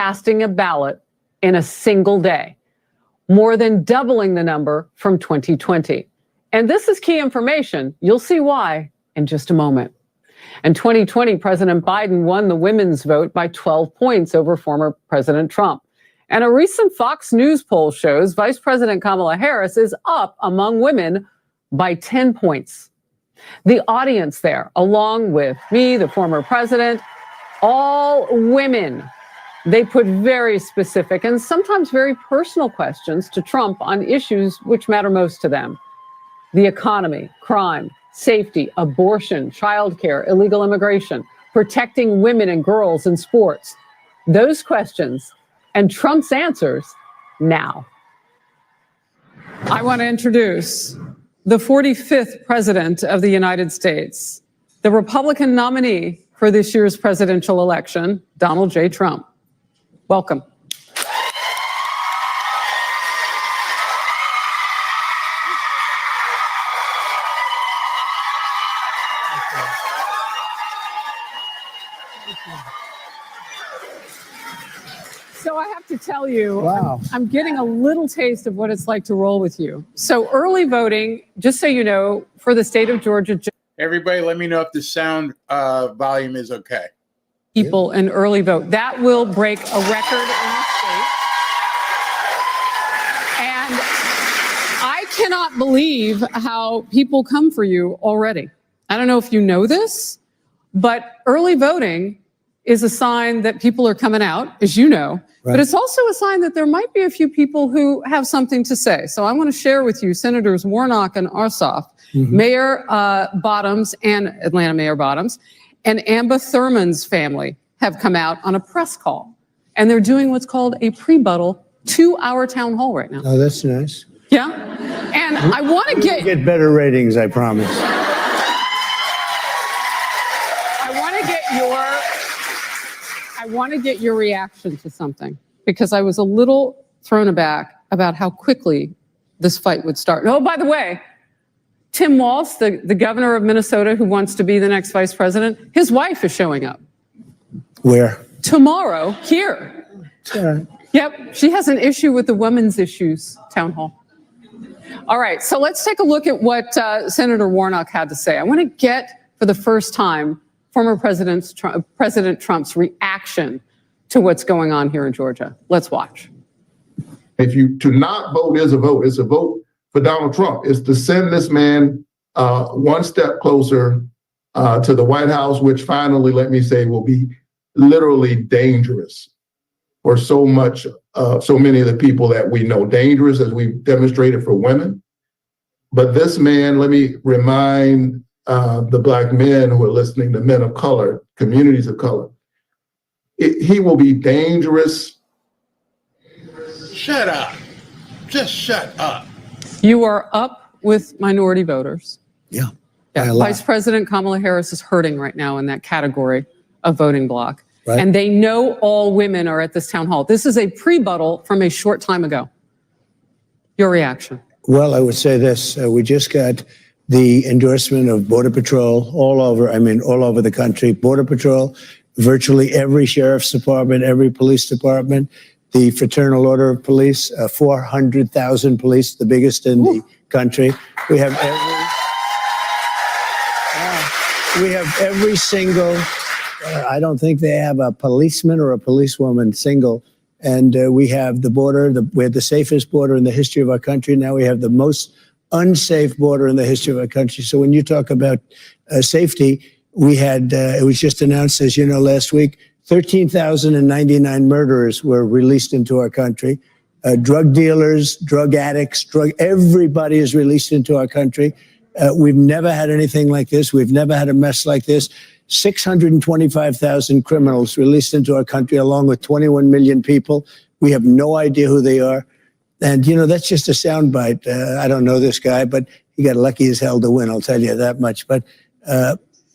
casting a ballot in a single day, more than doubling the number from 2020. And this is key information. You'll see why in just a moment. In 2020, President Biden won the women's vote by 12 points over former President Trump. And a recent Fox News poll shows Vice President Kamala Harris is up among women by 10 points. The audience there, along with me, the former president, all women. They put very specific and sometimes very personal questions to Trump on issues which matter most to them. The economy, crime, safety, abortion, childcare, illegal immigration, protecting women and girls in sports. Those questions and Trump's answers now. I want to introduce the 45th President of the United States, the Republican nominee for this year's presidential election, Donald J. Trump. Welcome. So I have to tell you, wow. I'm getting a little taste of what it's like to roll with you. So early voting, just so you know, for the state of Georgia. Everybody, let me know if the sound volume is okay. People in early vote. That will break a record in the state. And I cannot believe how people come for you already. I don't know if you know this, but early voting is a sign that people are coming out, as you know, right. But it's also a sign that there might be a few people who have something to say. So I want to share with you Senators Warnock and Ossoff, Mayor Bottoms and Atlanta Mayor Bottoms, and Amba Thurman's family have come out on a press call, and they're doing what's called a pre-buttal 2-hour town hall right now. Oh, that's nice. Yeah, and I want to get better ratings, I promise. I want to get your reaction to something, because I was a little thrown aback about how quickly this fight would start. Oh, by the way, Tim Walz, the governor of Minnesota who wants to be the next vice president, his wife is showing up. Where? Tomorrow, here. Right. Yep, she has an issue with the women's issues town hall. All right, so let's take a look at what Senator Warnock had to say. I want to get, for the first time, former President Trump's reaction to what's going on here in Georgia. Let's watch. If you to not vote is a vote. It's a vote for Donald Trump. It's to send this man one step closer to the White House, which finally, let me say, will be literally dangerous for so many of the people that we know. Dangerous, as we've demonstrated, for women. But this man, let me remind the Black men who are listening, the men of color, communities of color, he will be dangerous. Shut up. Just shut up. You are up with minority voters. Yeah. Vice President Kamala Harris is hurting right now in that category of voting bloc. Right. And they know all women are at this town hall. This is a pre-buttal from a short time ago. Your reaction? Well, I would say this. We just got the endorsement of Border Patrol all over the country. Border Patrol, virtually every sheriff's department, every police department, the Fraternal Order of Police, 400,000 police, the biggest in the country. We have every single, I don't think they have a policeman or a policewoman single. And we have the border, we had the safest border in the history of our country. Now we have the most unsafe border in the history of our country. So when you talk about safety, we had, it was just announced, as you know, last week, 13,099 murderers were released into our country. Drug dealers, drug addicts, everybody is released into our country. We've never had anything like this. We've never had a mess like this. 625,000 criminals released into our country, along with 21 million people. We have no idea who they are. And, you know, that's just a soundbite. I don't know this guy, but he got lucky as hell to win, I'll tell you that much. But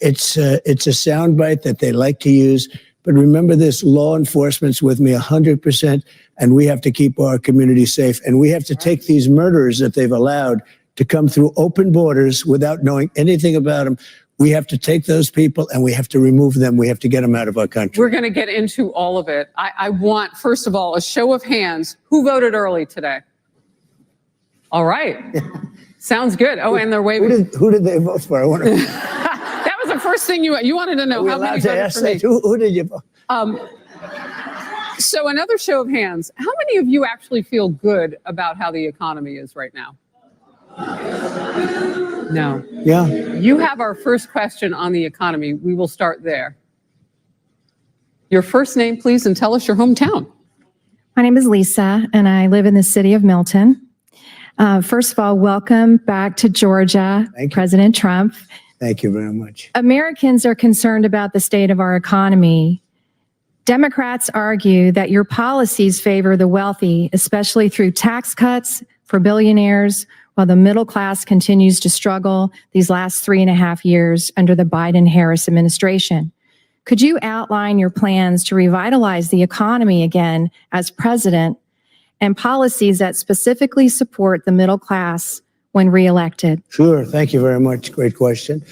it's a soundbite that they like to use. But remember this, law enforcement's with me 100%, and we have to keep our community safe. And we have to take these murderers that they've allowed to come through open borders without knowing anything about them. We have to take those people and we have to remove them. We have to get them out of our country. We're going to get into all of it. I want, first of all, a show of hands. Who voted early today? All right. Sounds good. Oh, and they're waving. Who did they vote for? I want to. That was the first thing you wanted to know. How many voted for me? Who did you vote? So another show of hands. How many of you actually feel good about how the economy is right now? No. Yeah. You have our first question on the economy. We will start there. Your first name, please, and tell us your hometown. My name is Lisa, and I live in the city of Milton. First of all, welcome back to Georgia, President Trump. Thank you very much. Americans are concerned about the state of our economy. Democrats argue that your policies favor the wealthy, especially through tax cuts for billionaires, while the middle class continues to struggle these last 3.5 years under the Biden-Harris administration. Could you outline your plans to revitalize the economy again as president and policies that specifically support the middle class when reelected? Sure. Thank you very much. Great question.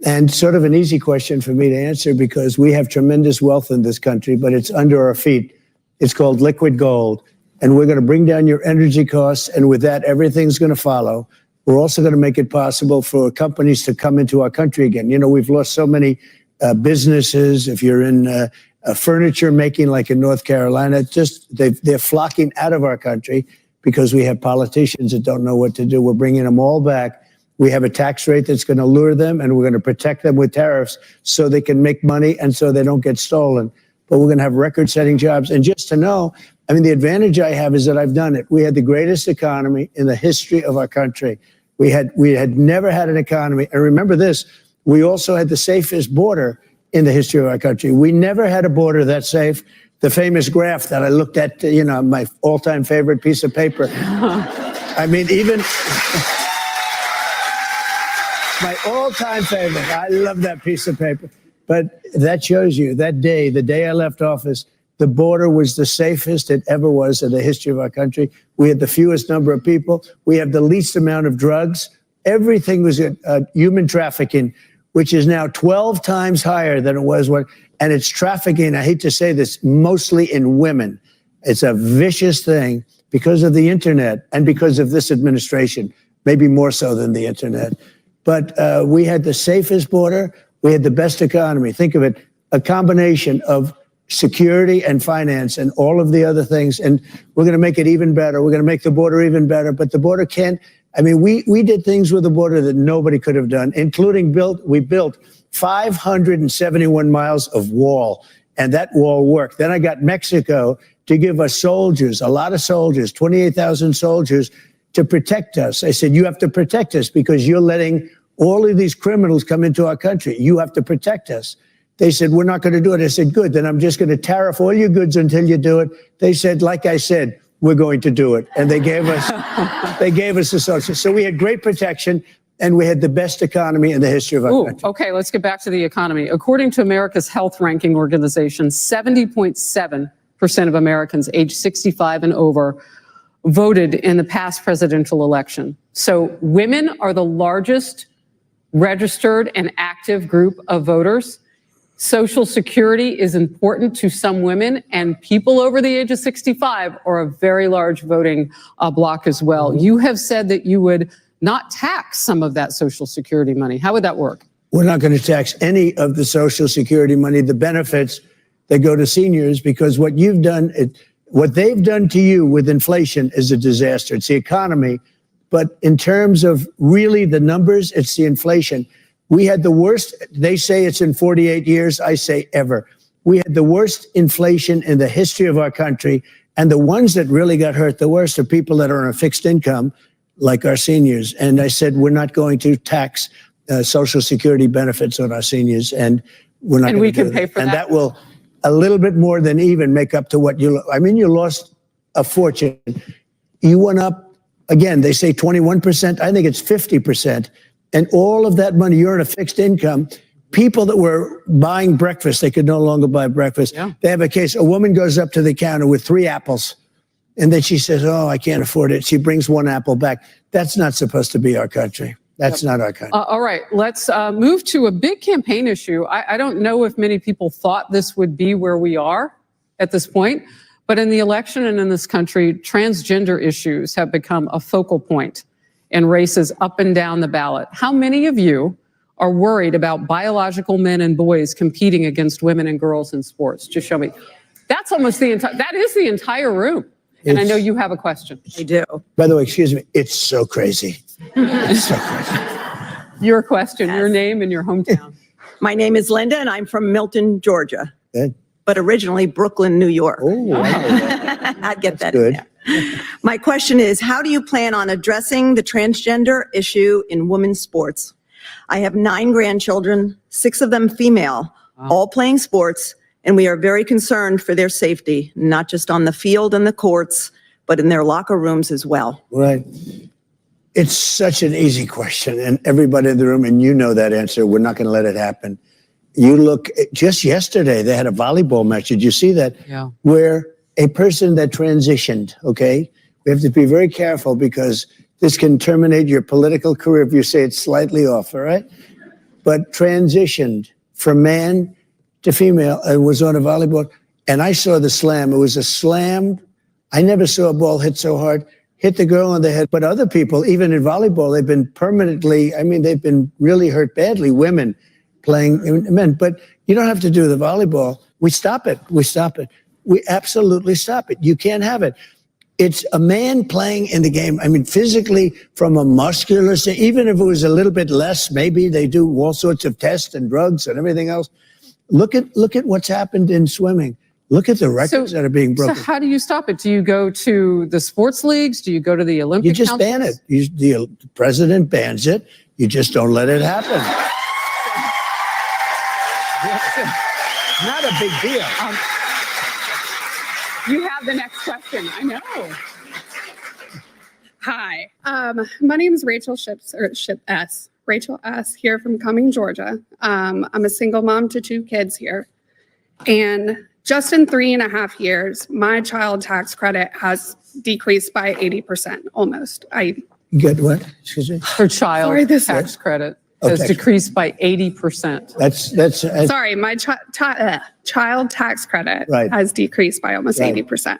And sort of an easy question for me to answer because we have tremendous wealth in this country, but it's under our feet. It's called liquid gold. And we're going to bring down your energy costs. And with that, everything's going to follow. We're also going to make it possible for companies to come into our country again. You know, we've lost so many businesses. If you're in furniture making, like in North Carolina, they're flocking out of our country because we have politicians that don't know what to do. We're bringing them all back. We have a tax rate that's going to lure them, and we're going to protect them with tariffs so they can make money and so they don't get stolen. But we're going to have record-setting jobs. And just to know, I mean, the advantage I have is that I've done it. We had the greatest economy in the history of our country. We had never had an economy. And remember this, we also had the safest border in the history of our country. We never had a border that safe. The famous graph that I looked at, you know, my all-time favorite piece of paper. I mean, even my all-time favorite. I love that piece of paper. But that shows you that day, the day I left office, the border was the safest it ever was in the history of our country. We had the fewest number of people. We have the least amount of drugs. Everything was human trafficking, which is now 12 times higher than it was when, and it's trafficking, I hate to say this, mostly in women. It's a vicious thing because of the internet and because of this administration, maybe more so than the internet. But we had the safest border. We had the best economy. Think of it, a combination of security and finance and all of the other things. And we're going to make it even better. We're going to make the border even better. But the border can't, I mean, we did things with the border that nobody could have done, including we built 571 miles of wall. And that wall worked. Then I got Mexico to give us soldiers, a lot of soldiers, 28,000 soldiers to protect us. I said, you have to protect us because you're letting all of these criminals come into our country. You have to protect us. They said, we're not going to do it. I said, good, then I'm just going to tariff all your goods until you do it. They said, like I said, we're going to do it. And they gave us the social. So we had great protection and we had the best economy in the history of our country. Okay, let's get back to the economy. According to America's Health Ranking Organization, 70.7% of Americans aged 65 and over voted in the past presidential election. So women are the largest registered and active group of voters. Social Security is important to some women, and people over the age of 65 are a very large voting block as well. You have said that you would not tax some of that Social Security money. How would that work? We're not going to tax any of the Social Security money, the benefits that go to seniors, because what you've done, what they've done to you with inflation is a disaster. It's the economy. But in terms of really the numbers, it's the inflation. We had the worst, they say it's in 48 years, I say ever. We had the worst inflation in the history of our country. And the ones that really got hurt the worst are people that are on a fixed income, like our seniors. And I said, we're not going to tax Social Security benefits on our seniors. And we're not going to do that. Pay for and that. That will a little bit more than even make up to what you, I mean, you lost a fortune. You went up, again, they say 21%. I think it's 50%. And all of that money, you're in a fixed income. People that were buying breakfast, they could no longer buy breakfast. Yeah. They have a case, a woman goes up to the counter with 3 apples. And then she says, oh, I can't afford it. She brings 1 apple back. That's not supposed to be our country. That's not our country. All right, let's move to a big campaign issue. I don't know if many people thought this would be where we are at this point, but in the election and in this country, transgender issues have become a focal point in races up and down the ballot. How many of you are worried about biological men and boys competing against women and girls in sports? Just show me. That's almost that is the entire room. And I know you have a question. I do. By the way, excuse me, it's so crazy. It's so crazy. Your question, your name and your hometown. My name is Linda, and I'm from Milton, Georgia, Good. but originally Brooklyn, New York. Oh, wow. I'd get that good. in there. My question is, how do you plan on addressing the transgender issue in women's sports? I have 9 grandchildren, 6 of them female, all playing sports, and we are very concerned for their safety, not just on the field and the courts, but in their locker rooms as well. Right. It's such an easy question, and everybody in the room, and you know that answer, we're not going to let it happen. You look, just yesterday, they had a volleyball match. Did you see that? Yeah. Where a person that transitioned, okay? We have to be very careful because this can terminate your political career if you say it's slightly off, all right? But transitioned from man to female and was on a volleyball. And I saw the slam. It was a slam. I never saw a ball hit so hard, hit the girl on the head. But other people, even in volleyball, they've been permanently, they've been really hurt badly, women playing men. But you don't have to do the volleyball. We stop it. We stop it. We absolutely stop it. You can't have it. It's a man playing in the game. Physically, from a muscular, even if it was a little bit less, maybe they do all sorts of tests and drugs and everything else. Look at what's happened in swimming. Look at the records that are being broken. So how do you stop it? Do you go to the sports leagues? Do you go to the Olympic You just councils? ban it. The president bans it. You just don't let it happen. Not a big deal. You have the next question. I know. Hi, my name is Rachel Rachel S. here from Cumming, Georgia. I'm a single mom to 2 kids here. And just in 3.5 years, my child tax credit has decreased by 80%, almost. Get what? Excuse me? Her child tax credit has decreased by 80%. That's Sorry, my child tax credit has decreased by almost 80%.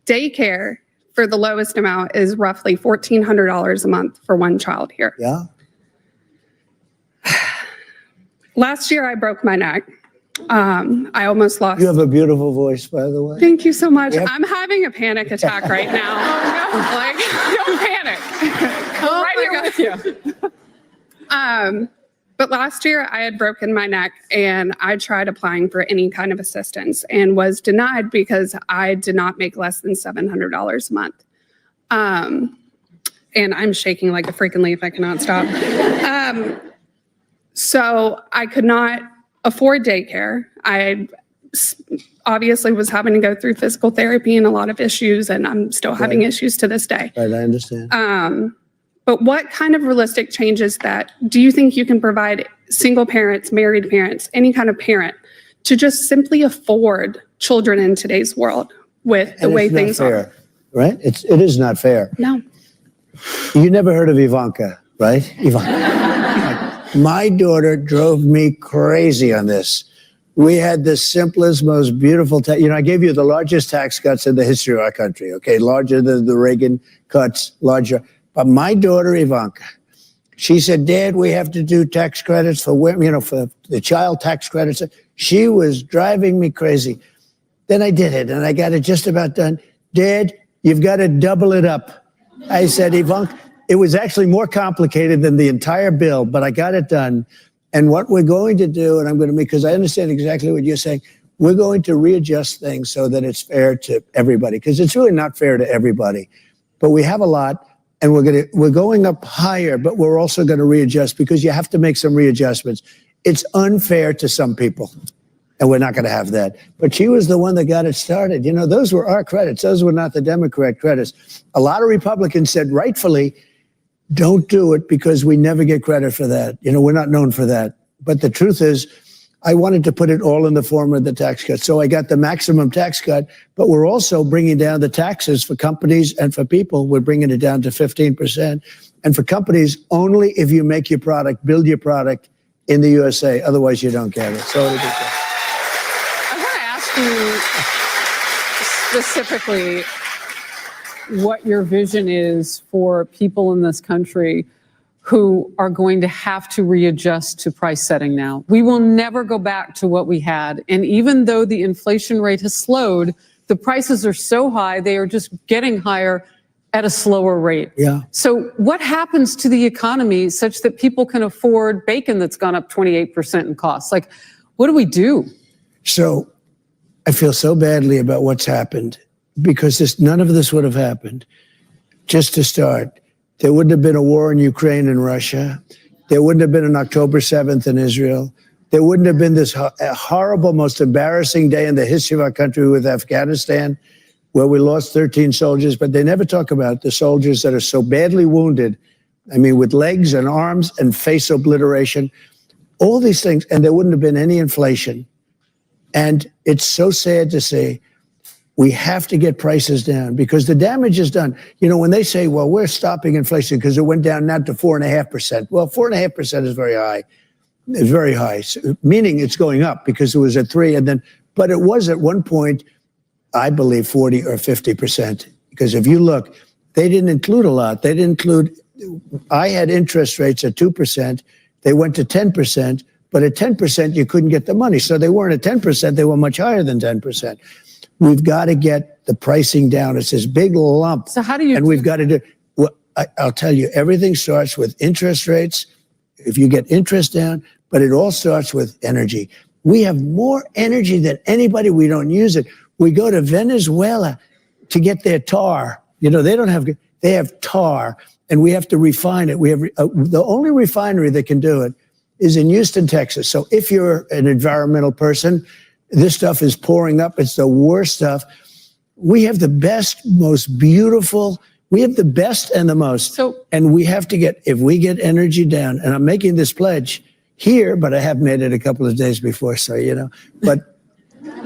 Daycare for the lowest amount is roughly $1,400 a month for one child here. Yeah. Last year, I broke my neck. I almost lost. You have a beautiful voice, by the way. Thank you so much. Yep. I'm having a panic attack right now. Like, don't panic. I'm right here with you. But last year I had broken my neck and I tried applying for any kind of assistance and was denied because I did not make less than $700 a month. And I'm shaking like a freaking leaf. I cannot stop. So I could not afford daycare. I obviously was having to go through physical therapy and a lot of issues, and I'm still having issues to this day. Right, I understand. But what kind of realistic changes that do you think you can provide single parents, married parents, any kind of parent to just simply afford children in today's world with the way things are? Right? It is not fair. No. You never heard of Ivanka, right? Ivanka. My daughter drove me crazy on this. We had the simplest, most beautiful, I gave you the largest tax cuts in the history of our country, okay? Larger than the Reagan cuts, larger. But my daughter, Ivanka, she said, Dad, we have to do tax credits for women, for the child tax credits. She was driving me crazy. Then I did it, and I got it just about done. Dad, you've got to double it up. I said, Ivanka, it was actually more complicated than the entire bill, but I got it done. And what we're going to do, and I'm going to because I understand exactly what you're saying, we're going to readjust things so that it's fair to everybody, because it's really not fair to everybody. But we have a lot, and we're going up higher, but we're also going to readjust because you have to make some readjustments. It's unfair to some people, and we're not going to have that. But she was the one that got it started. Those were our credits. Those were not the Democrat credits. A lot of Republicans said, rightfully, don't do it because we never get credit for that. We're not known for that. But the truth is, I wanted to put it all in the form of the tax cut. So I got the maximum tax cut, but we're also bringing down the taxes for companies and for people. We're bringing it down to 15%. And for companies, only if you make your product, build your product in the USA. Otherwise, you don't get it. So I want to ask you specifically what your vision is for people in this country who are going to have to readjust to price setting now. We will never go back to what we had. And even though the inflation rate has slowed, the prices are so high, they are just getting higher at a slower rate. Yeah. So what happens to the economy such that people can afford bacon that's gone up 28% in cost? Like, what do we do? So I feel so badly about what's happened because none of this would have happened. Just to start, there wouldn't have been a war in Ukraine and Russia. There wouldn't have been an October 7th in Israel. There wouldn't have been this horrible, most embarrassing day in the history of our country with Afghanistan, where we lost 13 soldiers, but they never talk about the soldiers that are so badly wounded. I mean, with legs and arms and face obliteration, all these things, and there wouldn't have been any inflation. And it's so sad to see. We have to get prices down because the damage is done. You know, when they say, well, we're stopping inflation because it went down now to 4.5%. Well, 4.5% is very high. It's very high, meaning it's going up because it was at 3%. But it was at one point, I believe, 40 or 50%. Because if you look, they didn't include a lot. They didn't include, I had interest rates at 2%. They went to 10%. But at 10%, you couldn't get the money. So they weren't at 10%. They were much higher than 10%. We've got to get the pricing down. It's this big lump. So how do you? And we've got to do, well, I'll tell you, everything starts with interest rates. If you get interest down, but it all starts with energy. We have more energy than anybody. We don't use it. We go to Venezuela to get their tar. You know, they have tar and we have to refine it. We have the only refinery that can do it is in Houston, Texas. So if you're an environmental person, this stuff is pouring up. It's the worst stuff. We have the best, most beautiful, we have the best and the most. And we have to get, if we get energy down, and I'm making this pledge here, but I have made it a couple of days before, so, you know, but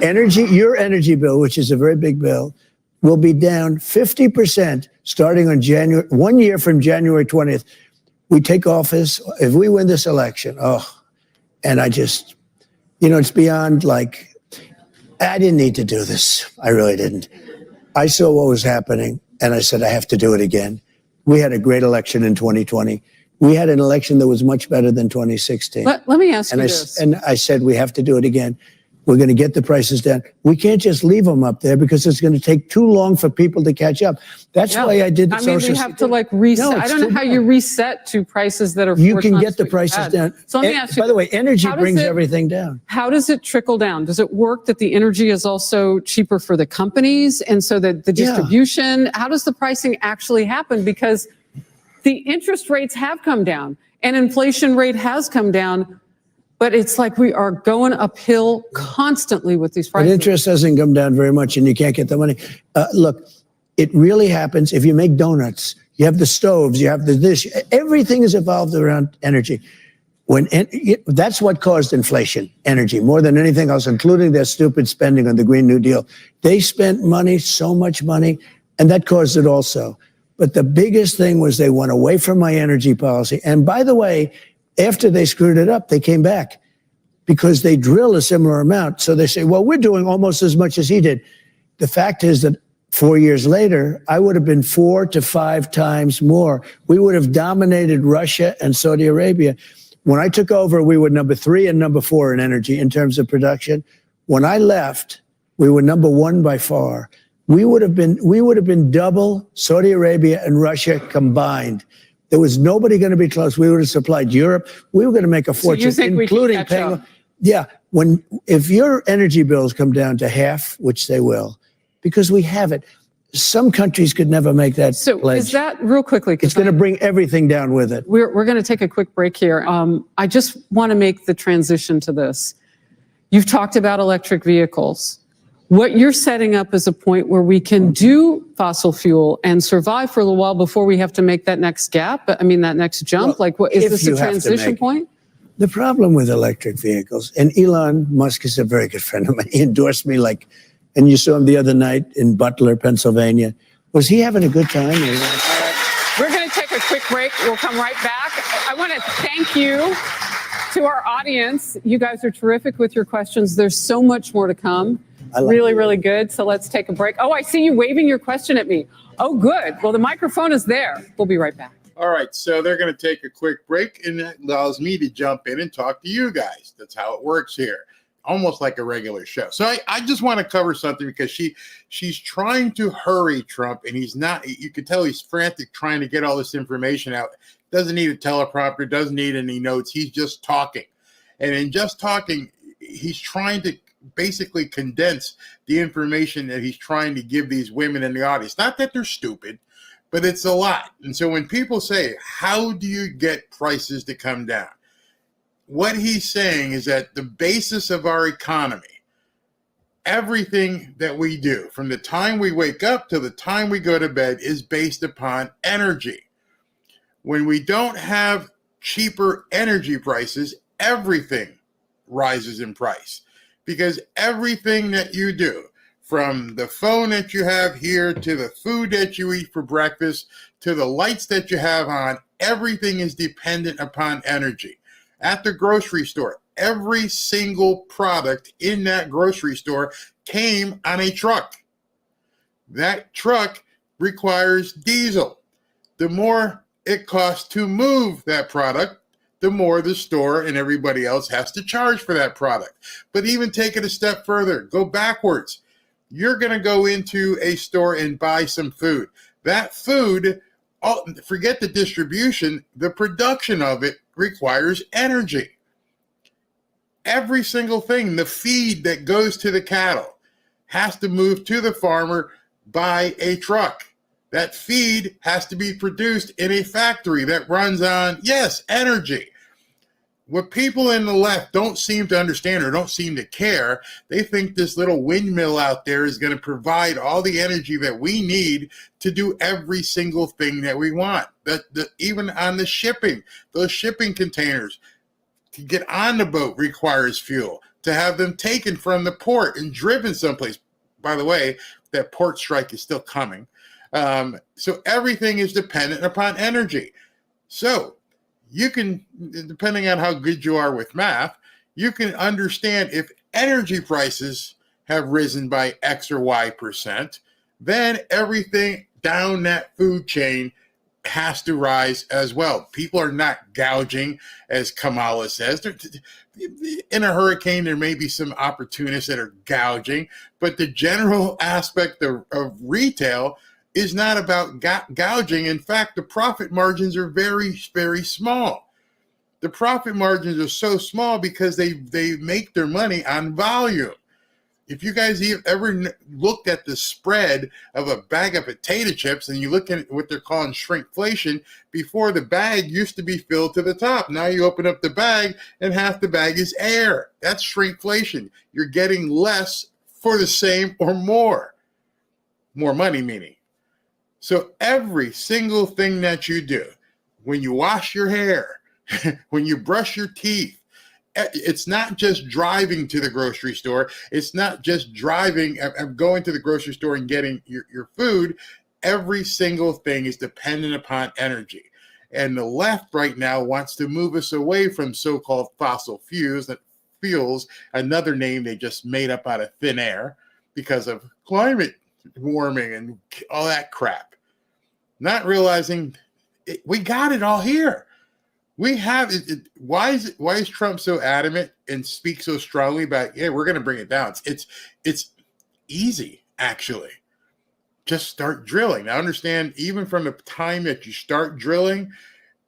energy, your energy bill, which is a very big bill, will be down 50% starting on 1 year from January 20th. We take office, if we win this election, and I just, you know, it's beyond like, I didn't need to do this. I really didn't. I saw what was happening and I said, I have to do it again. We had a great election in 2020. We had an election that was much better than 2016. Let me ask you this. And I said, we have to do it again. We're going to get the prices down. We can't just leave them up there because it's going to take too long for people to catch up. That's why I did the social. I mean, you have to like reset. I don't know how you reset to prices that are. You can get the prices down. So let me ask you. By the way, energy brings everything down. How does it trickle down? Does it work that the energy is also cheaper for the companies, and so that the distribution? How does the pricing actually happen? Because the interest rates have come down, and inflation rate has come down. But it's like we are going uphill constantly with these prices. But interest doesn't come down very much and you can't get the money. Look, it really happens if you make donuts. You have the stoves, you have the dish. Everything is evolved around energy. That's what caused inflation, energy, more than anything else, including their stupid spending on the Green New Deal. They spent money, so much money, and that caused it also. But the biggest thing was they went away from my energy policy. And by the way, after they screwed it up, they came back because they drill a similar amount. So they say, well, we're doing almost as much as he did. The fact is that 4 years later, I would have been 4 to 5 times more. We would have dominated Russia and Saudi Arabia. When I took over, we were number 3 and number 4 in energy in terms of production. When I left, we were number 1 by far. We would have been double Saudi Arabia and Russia combined. There was nobody going to be close. We would have supplied Europe. We were going to make a fortune, including paying. Yeah, if your energy bills come down to half, which they will, because we have it, some countries could never make that pledge. Is that real quickly? It's going to bring everything down with it. We're going to take a quick break here. I just want to make the transition to this. You've talked about electric vehicles. What you're setting up is a point where we can do fossil fuel and survive for a little while before we have to make that next gap. I mean, that next jump. Well, like, what is this a transition point? The problem with electric vehicles, and Elon Musk is a very good friend of mine. He endorsed me and you saw him the other night in Butler, Pennsylvania. Was he having a good time? We're going to take a quick break. We'll come right back. I want to thank you to our audience. You guys are terrific with your questions. There's so much more to come. Really, really good. So let's take a break. Oh, I see you waving your question at me. Oh, good. Well, the microphone is there. We'll be right back. All right, so they're going to take a quick break, and that allows me to jump in and talk to you guys. That's how it works here, almost like a regular show. So I just want to cover something because she's trying to hurry Trump, and he's not. You can tell he's frantic trying to get all this information out. Doesn't need a teleprompter, doesn't need any notes. He's just talking, and in just talking, he's trying to basically condense the information that he's trying to give these women in the audience. Not that they're stupid, but it's a lot. And so when people say, how do you get prices to come down? What he's saying is that the basis of our economy, everything that we do, from the time we wake up to the time we go to bed, is based upon energy. When we don't have cheaper energy prices, everything rises in price. Because everything that you do, from the phone that you have here to the food that you eat for breakfast to the lights that you have on, everything is dependent upon energy. At the grocery store, every single product in that grocery store came on a truck. That truck requires diesel. The more it costs to move that product, the more the store and everybody else has to charge for that product. But even take it a step further, go backwards. You're going to go into a store and buy some food. That food, forget the distribution, the production of it requires energy. Every single thing, the feed that goes to the cattle has to move to the farmer by a truck. That feed has to be produced in a factory that runs on, yes, energy. What people in the left don't seem to understand or don't seem to care, they think this little windmill out there is going to provide all the energy that we need to do every single thing that we want. Even on the shipping, those shipping containers, to get on the boat requires fuel. To have them taken from the port and driven someplace. By the way, that port strike is still coming. So everything is dependent upon energy. So you can, depending on how good you are with math, you can understand if energy prices have risen by X or Y percent, then everything down that food chain has to rise as well. People are not gouging, as Kamala says. In a hurricane, there may be some opportunists that are gouging, but the general aspect of retail is not about gouging. In fact, the profit margins are very, very small. The profit margins are so small because they make their money on volume. If you guys ever looked at the spread of a bag of potato chips and you look at what they're calling shrinkflation, before the bag used to be filled to the top. Now you open up the bag and half the bag is air. That's shrinkflation. You're getting less for the same or more. More money, meaning. So every single thing that you do, when you wash your hair, when you brush your teeth, it's not just driving to the grocery store. It's not just driving, going to the grocery store and getting your food. Every single thing is dependent upon energy. And the left right now wants to move us away from so-called fossil fuels, another name they just made up out of thin air because of climate warming and all that crap. Not realizing we got it all here. We have it. Why is Trump so adamant and speaks so strongly about, yeah, we're going to bring it down? It's easy, actually. Just start drilling. Now, understand, even from the time that you start drilling,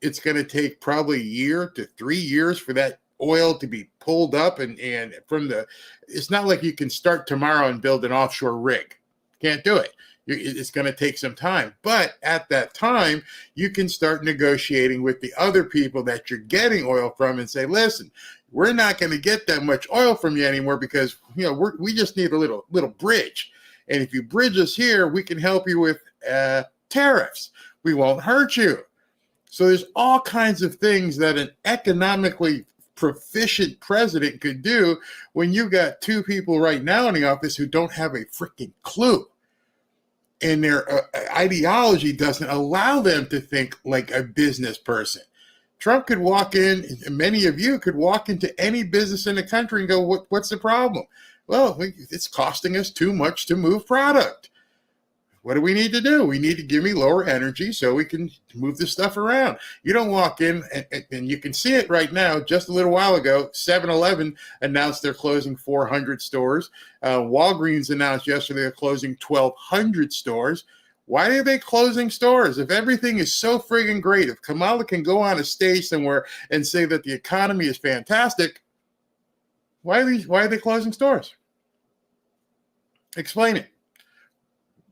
it's going to take probably a year to 3 years for that oil to be pulled up. And it's not like you can start tomorrow and build an offshore rig. Can't do it. It's going to take some time. But at that time, you can start negotiating with the other people that you're getting oil from and say, listen, we're not going to get that much oil from you anymore because, we just need a little bridge. And if you bridge us here, we can help you with tariffs. We won't hurt you. So there's all kinds of things that an economically proficient president could do when you got two people right now in the office who don't have a freaking clue. And their ideology doesn't allow them to think like a business person. Trump could walk in, and many of you could walk into any business in the country and go, what's the problem? Well, it's costing us too much to move product. What do we need to do? We need to give me lower energy so we can move this stuff around. You don't walk in, and you can see it right now. Just a little while ago, 7-Eleven announced they're closing 400 stores. Walgreens announced yesterday they're closing 1,200 stores. Why are they closing stores? If everything is so friggin' great, if Kamala can go on a stage somewhere and say that the economy is fantastic, why are they closing stores? Explain it.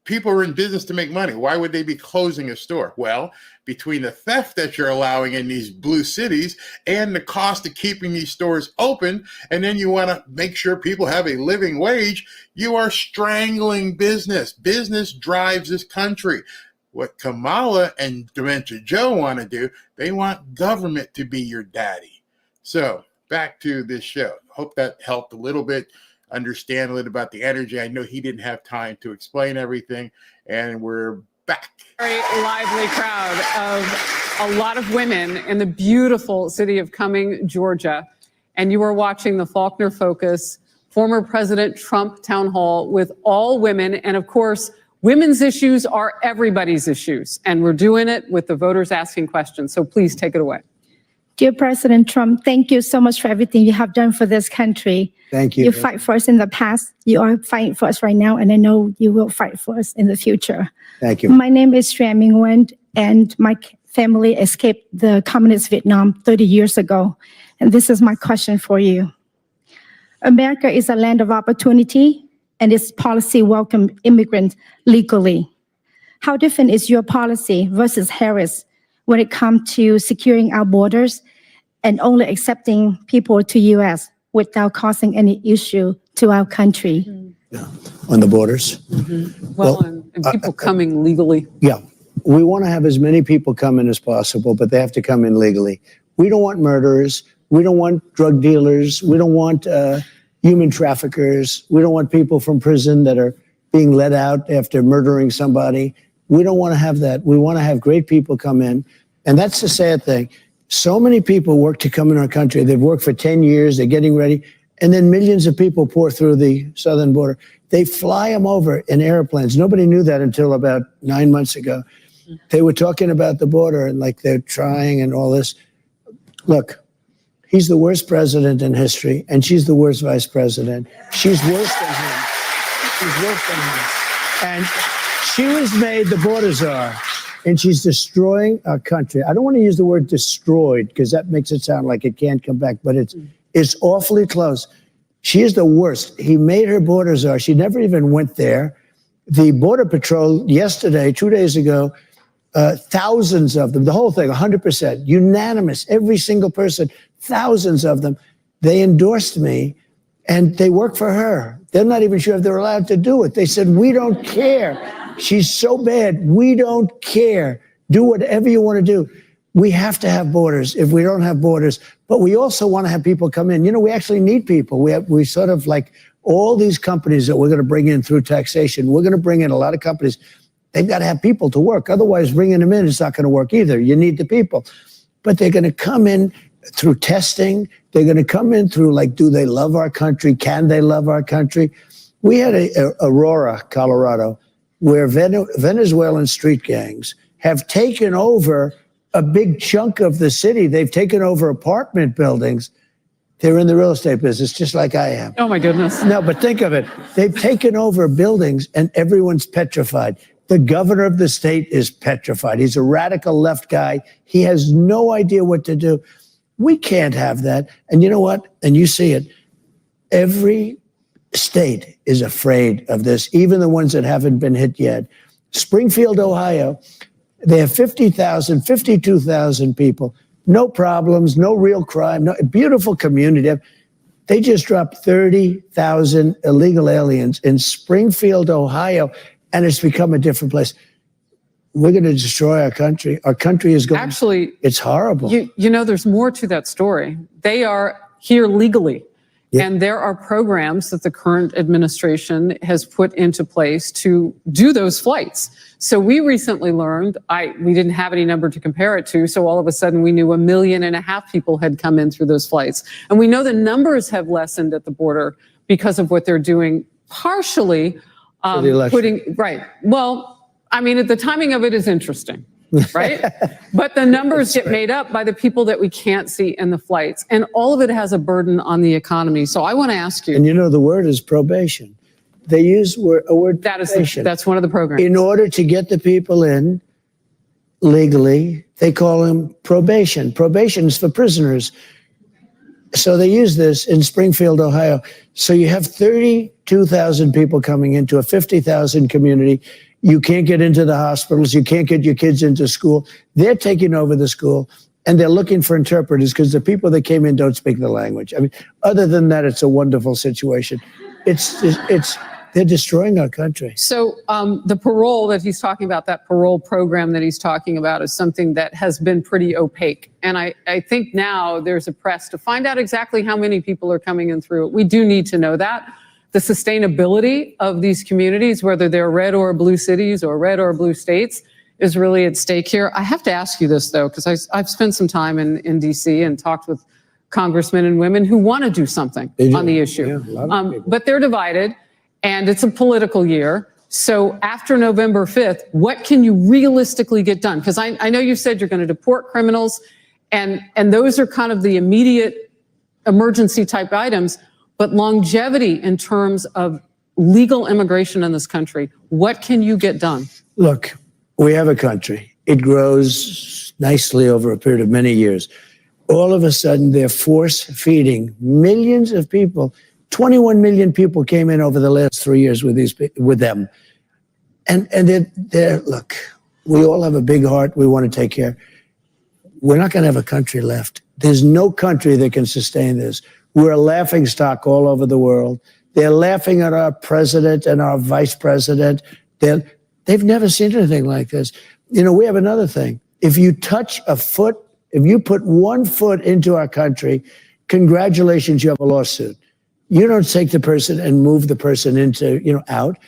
People are in business to make money. Why would they be closing a store? Well, between the theft that you're allowing in these blue cities and the cost of keeping these stores open, and then you want to make sure people have a living wage, you are strangling business. Business drives this country. What Kamala and Dementia Joe want to do, they want government to be your daddy. So back to this show. Hope that helped a little bit. Understand a little about the energy. I know he didn't have time to explain everything, and we're back. Very lively crowd of a lot of women in the beautiful city of Cumming, Georgia. And you are watching the Faulkner Focus, former President Trump town hall with all women. And of course, women's issues are everybody's issues. And we're doing it with the voters asking questions. So please take it away. Dear President Trump, thank you so much for everything you have done for this country. Thank you. You fight for us in the past. You are fighting for us right now, and I know you will fight for us in the future. Thank you. My name is Tran Minh Nguyen, and my family escaped the communist Vietnam 30 years ago. And this is my question for you. America is a land of opportunity, and its policy welcome immigrants legally. How different is your policy versus Harris when it comes to securing our borders and only accepting people to U.S. without causing any issue to our country? On the borders? Well, and people coming legally. Yeah. We want to have as many people come in as possible, but they have to come in legally. We don't want murderers. We don't want drug dealers. We don't want human traffickers. We don't want people from prison that are being let out after murdering somebody. We don't want to have that. We want to have great people come in. And that's the sad thing. So many people work to come in our country. They've worked for 10 years. They're getting ready. And then millions of people pour through the southern border. They fly them over in airplanes. Nobody knew that until about 9 months ago. They were talking about the border and like they're trying and all this. Look, he's the worst president in history, and she's the worst vice president. She's worse than him. She's worse than him. And she was made the border czar, and she's destroying our country. I don't want to use the word destroyed because that makes it sound like it can't come back, but it's awfully close. She is the worst. He made her border czar. She never even went there. The Border Patrol yesterday, 2 days ago, thousands of them, the whole thing, 100%, unanimous, every single person, thousands of them, they endorsed me and they work for her. They're not even sure if they're allowed to do it. They said, we don't care. She's so bad. We don't care. Do whatever you want to do. We have to have borders if we don't have borders, but we also want to have people come in. You know, we actually need people. We sort of like all these companies that we're going to bring in through taxation. We're going to bring in a lot of companies. They've got to have people to work. Otherwise, bringing them in is not going to work either. You need the people. But they're going to come in through testing. They're going to come in through, like, do they love our country? Can they love our country? We had Aurora, Colorado, where Venezuelan street gangs have taken over a big chunk of the city. They've taken over apartment buildings. They're in the real estate business, just like I am. Oh, my goodness. No, but think of it. They've taken over buildings and everyone's petrified. The governor of the state is petrified. He's a radical left guy. He has no idea what to do. We can't have that. And you know what? And you see it. Every state is afraid of this, even the ones that haven't been hit yet. Springfield, Ohio, they have 50,000, 52,000 people. No problems, no real crime, no beautiful community. They just dropped 30,000 illegal aliens in Springfield, Ohio. And it's become a different place. we're going to destroy our country. Our country is going. Actually, it's horrible. You know, there's more to that story. They are here legally. Yeah. And there are programs that the current administration has put into place to do those flights. So we recently learned, we didn't have any number to compare it to, so all of a sudden we knew 1.5 million people had come in through those flights. And we know the numbers have lessened at the border because of what they're doing, partially right. Well, I mean, the timing of it is interesting. Right? But the numbers get made up by the people that we can't see in the flights. And all of it has a burden on the economy. So I want to ask you. And you know, the word is probation. They use a word probation. That's one of the programs. In order to get the people in legally, they call them probation. Probation is for prisoners. So they use this in Springfield, Ohio. So you have 32,000 people coming into a 50,000 community. You can't get into the hospitals. You can't get your kids into school. They're taking over the school, and they're looking for interpreters because the people that came in don't speak the language. I mean, other than that, it's a wonderful situation. They're destroying our country. So the parole that he's talking about, that parole program that he's talking about, is something that has been pretty opaque. And I think now there's a press to find out exactly how many people are coming in through it. We do need to know that. The sustainability of these communities, whether they're red or blue cities or red or blue states, is really at stake here. I have to ask you this, though, because I've spent some time in D.C. and talked with congressmen and women who want to do something on the issue. Yeah, but they're divided, and it's a political year. So after November 5th, what can you realistically get done? Because I know you said you're going to deport criminals, and those are kind of the immediate emergency type items. But longevity in terms of legal immigration in this country, what can you get done? Look, we have a country. It grows nicely over a period of many years. All of a sudden, they're force feeding millions of people. 21 million people came in over the last 3 years with them. And they're, look, we all have a big heart. We want to take care. We're not going to have a country left. There's no country that can sustain this. We're a laughing stock all over the world. They're laughing at our president and our vice president. They've never seen anything like this. You know, we have another thing. If you touch a foot, if you put 1 foot into our country, congratulations, you have a lawsuit. You don't take the person and move the person into, out.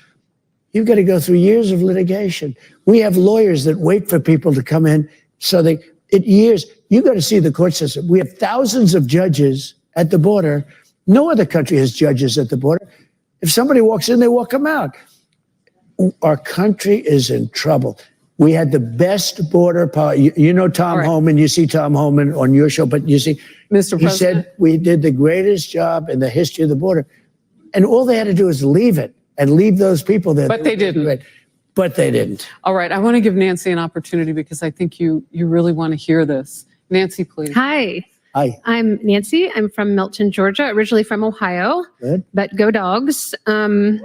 You've got to go through years of litigation. We have lawyers that wait for people to come in. So years, you got to see the court system. We have thousands of judges at the border. No other country has judges at the border. If somebody walks in, they walk them out. Our country is in trouble. We had the best border policy. You know Tom Homan. You see Tom Homan on your show, but you see, Mr. He President, said we did the greatest job in the history of the border. And all they had to do is leave it and leave those people there. But they didn't. But they didn't. All right. I want to give Nancy an opportunity because I think you really want to hear this. Nancy, please. Hi. Hi. I'm Nancy. I'm from Milton, Georgia, originally from Ohio. Good. But go dogs. Yeah.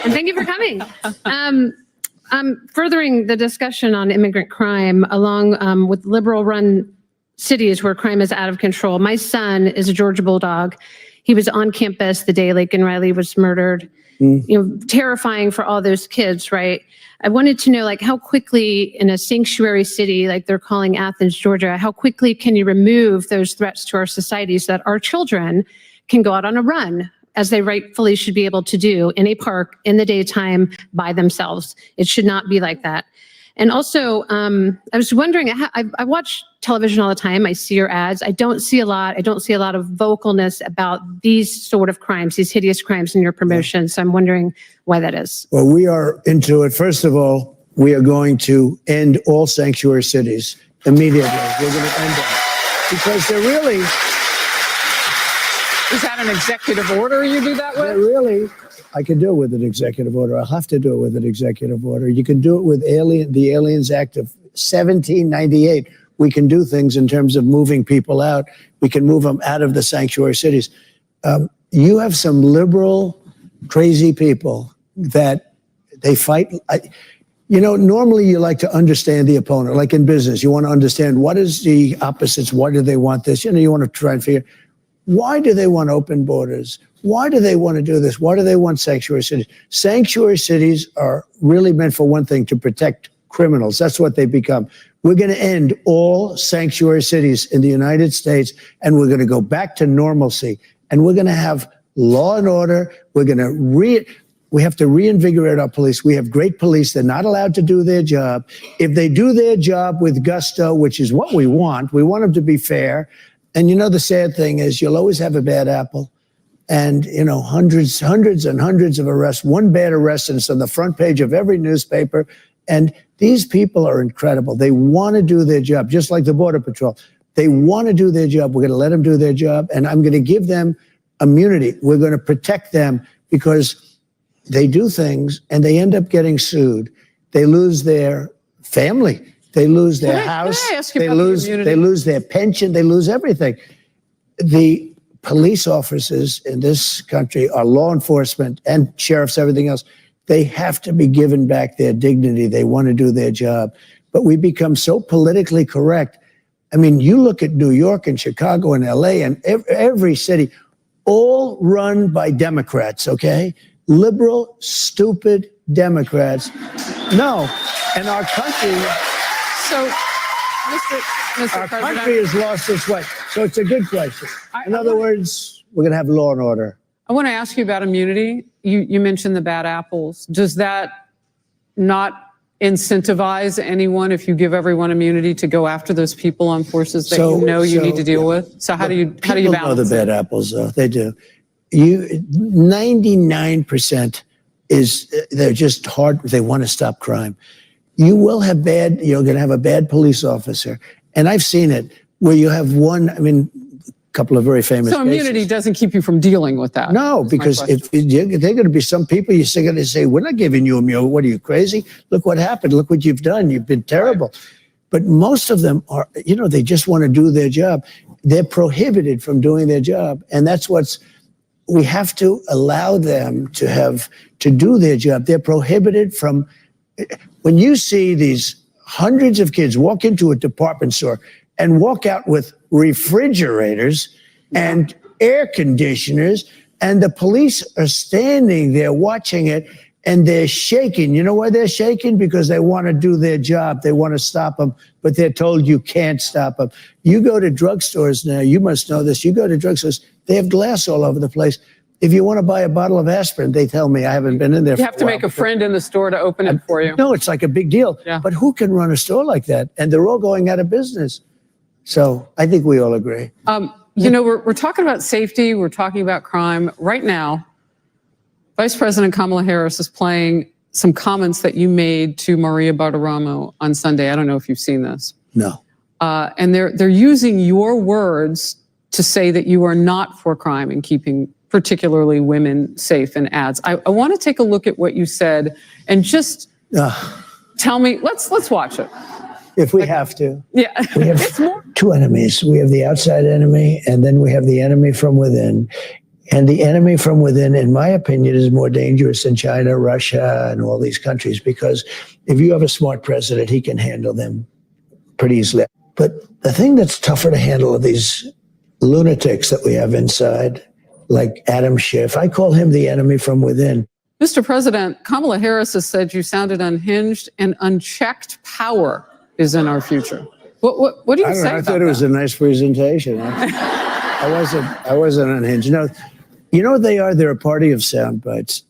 And thank you for coming. Furthering the discussion on immigrant crime along with liberal-run cities where crime is out of control. My son is a Georgia Bulldog. He was on campus the day Laken Riley was murdered. Terrifying for all those kids, right? I wanted to know, like, how quickly in a sanctuary city, like they're calling Athens, Georgia, how quickly can you remove those threats to our society so that our children can go out on a run, as they rightfully should be able to do, in a park in the daytime by themselves? It should not be like that. And also, I was wondering, I watch television all the time. I see your ads. I don't see a lot of vocalness about these sort of crimes, these hideous crimes in your promotion. So I'm wondering why that is. Well, we are into it. First of all, we are going to end all sanctuary cities immediately. We're going to end them because they're really... Is that an executive order you do that with? Really, I can do it with an executive order. I'll have to do it with an executive order. You can do it with the Aliens Act of 1798. We can do things in terms of moving people out. We can move them out of the sanctuary cities. You have some liberal, crazy people that they fight. Normally you like to understand the opponent. Like in business, you want to understand what is the opposites. Why do they want this? You want to try and figure, why do they want open borders? Why do they want to do this? Why do they want sanctuary cities? Sanctuary cities are really meant for one thing, to protect criminals. That's what they become. We're going to end all sanctuary cities in the United States, and we're going to go back to normalcy. And we're going to have law and order. We're going to we have to reinvigorate our police. We have great police. They're not allowed to do their job. If they do their job with gusto, which is what we want them to be fair. And the sad thing is you'll always have a bad apple. And, hundreds and hundreds of arrests, one bad arrest, and it's on the front page of every newspaper. And these people are incredible. They want to do their job, just like the Border Patrol. They want to do their job. We're going to let them do their job. And I'm going to give them immunity. We're going to protect them because they do things and they end up getting sued. They lose their family. They lose their house. They lose their pension. They lose everything. The police officers in this country are law enforcement and sheriffs, everything else. They have to be given back their dignity. They want to do their job. But we become so politically correct. I mean, you look at New York and Chicago and LA and every city, all run by Democrats, okay? Liberal, stupid Democrats. No. And our country... So, Mr. Our President, country has lost its way. So it's a good question. In other words, we're going to have law and order. I want to ask you about immunity. You mentioned the bad apples. Does that not incentivize anyone if you give everyone immunity to go after those people on forces that you need to deal with? So how do you People balance know the bad apples, though. They do. 99% they're just hard. They want to stop crime. You will have you're going to have a bad police officer. And I've seen it where you have one, a couple of very famous So immunity cases. doesn't keep you from dealing with that? No, because if they're going to be some people, you're still going to say, we're not giving you immunity. What are you, crazy? Look what happened. Look what you've done. You've been terrible. Right. But most of them are, they just want to do their job. They're prohibited from doing their job. And that's we have to allow them to do their job. They're prohibited from... When you see these hundreds of kids walk into a department store and walk out with refrigerators and air conditioners, and the police are standing there watching it, and they're shaking. You know why they're shaking? Because they want to do their job. They want to stop them, but they're told you can't stop them. You go to drugstores now, you must know this. You go to drugstores, they have glass all over the place. If you want to buy a bottle of aspirin, they tell me, I haven't been in there. You have to make a friend in the store to open it for you. No, it's like a big deal. Yeah. But who can run a store like that? And they're all going out of business. So I think we all agree. We're talking about safety. We're talking about crime. Right now, Vice President Kamala Harris is playing some comments that you made to Maria Bartiromo on Sunday. I don't know if you've seen this. No. And they're using your words to say that you are not for crime and keeping particularly women safe in ads. I want to take a look at what you said and just tell me, let's watch it. If we have to. Yeah. We have two enemies. We have the outside enemy, and then we have the enemy from within. And the enemy from within, in my opinion, is more dangerous than China, Russia, and all these countries, because if you have a smart president, he can handle them pretty easily. But the thing that's tougher to handle are these lunatics that we have inside, like Adam Schiff. I call him the enemy from within. Mr. President, Kamala Harris has said you sounded unhinged and unchecked power is in our future. What do you say about that? I thought it was a nice presentation. I wasn't unhinged. You know what they are? They're a party of sound bites.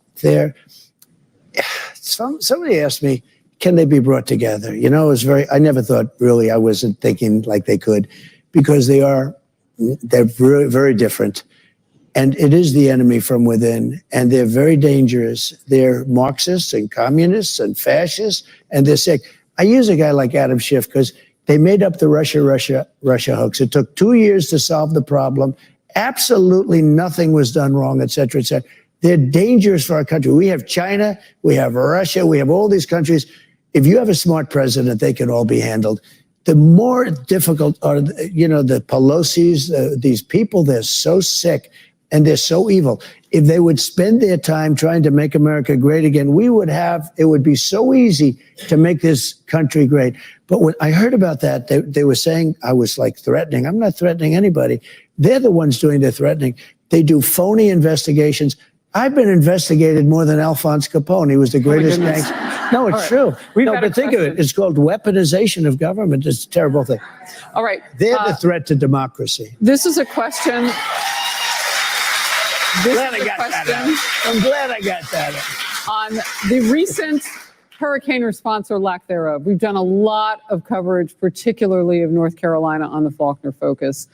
Somebody asked me, can they be brought together? I never thought really, I wasn't thinking like they could, because they're very, very different. And it is the enemy from within, and they're very dangerous. They're Marxists and communists and fascists, and they're sick. I use a guy like Adam Schiff because they made up the Russia hoax. It took 2 years to solve the problem. Absolutely nothing was done wrong, et cetera, et cetera. They're dangerous for our country. We have China, we have Russia, we have all these countries. If you have a smart president, they can all be handled. The more difficult are, the Pelosi's, these people, they're so sick. And they're so evil. If they would spend their time trying to make America great again, it would be so easy to make this country great. But when I heard about that, they were saying I was like threatening. I'm not threatening anybody. They're the ones doing the threatening. They do phony investigations. I've been investigated more than Alphonse Capone. He was the greatest goodness. gangster. No, it's All right. true. We've No, had a but think of it. question. It's called weaponization of government. It's a terrible thing. All right. They're the threat to democracy. This is a question. Glad I got that out. I'm glad I got that out. On the recent hurricane response or lack thereof. We've done a lot of coverage, particularly of North Carolina on the Faulkner Focus.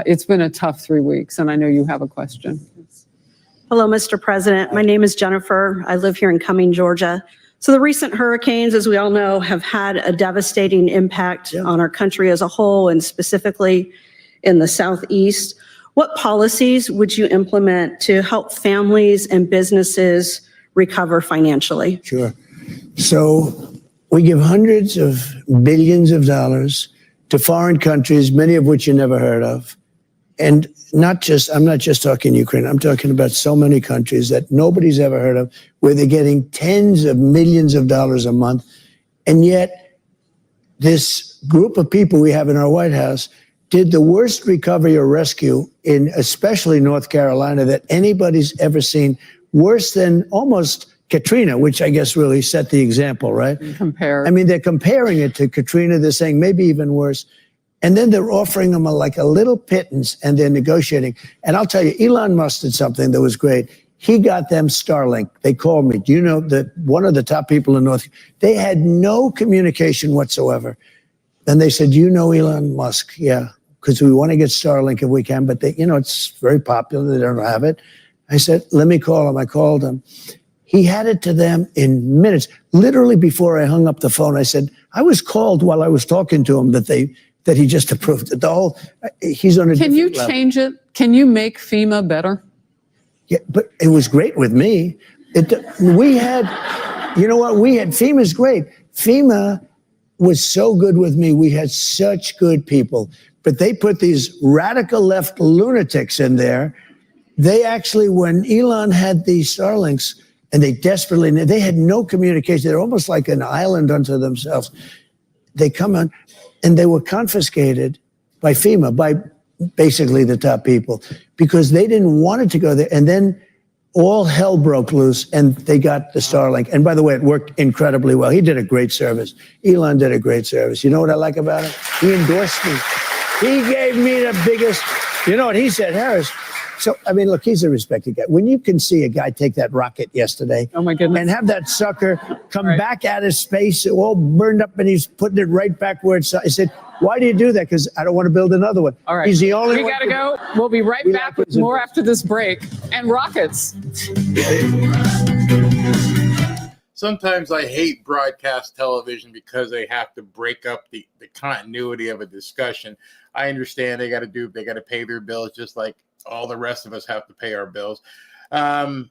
It's been a tough 3 weeks, and I know you have a question. Hello, Mr. President. My name is Jennifer. I live here in Cumming, Georgia. So the recent hurricanes, as we all know, have had a devastating impact on our country as a whole and specifically in the Southeast. What policies would you implement to help families and businesses recover financially? Sure. So we give hundreds of billions of dollars to foreign countries, many of which you never heard of. And I'm not just talking Ukraine, I'm talking about so many countries that nobody's ever heard of, where they're getting tens of millions of dollars a month. And yet this group of people we have in our White House did the worst recovery or rescue in especially North Carolina that anybody's ever seen, worse than almost Katrina, which I guess really set the example, right? Compare. I mean, they're comparing it to Katrina. They're saying maybe even worse. And then they're offering them like a little pittance and they're negotiating. And I'll tell you, Elon Musk did something that was great. He got them Starlink. They called me. Do you know that one of the top people in North, they had no communication whatsoever. And they said, you know Elon Musk? Yeah, because we want to get Starlink if we can, but they, it's very popular. They don't have it. I said, let me call him. I called him. He had it to them in minutes. Literally before I hung up the phone, I said, I was called while I was talking to him that he just approved it. The whole, he's on a Can you different level. change it? Can you make FEMA better? Yeah, but it was great with me. We had, you know what? FEMA's great. FEMA was so good with me. We had such good people, but they put these radical left lunatics in there. They actually, when Elon had these Starlinks, and they had no communication. They're almost like an island unto themselves. They come on, and they were confiscated by FEMA, by basically the top people, because they didn't want it to go there. And then all hell broke loose, and they got the Starlink. And by the way, it worked incredibly well. He did a great service. Elon did a great service. You know what I like about him? He endorsed me. He gave me the biggest, you know what he said, Harris? So, I mean, look, he's a respected guy. When you can see a guy take that rocket yesterday Oh my goodness. and have that sucker come back out of space, all burned up, and he's putting it right back where it's, I said, why do you do that? Because I don't want to build another one. All right. He's the only We one. got to go. We'll be right back with more after this break. And rockets. Sometimes I hate broadcast television because they have to break up the continuity of a discussion. I understand they got to pay their bills just like all the rest of us have to pay our bills. I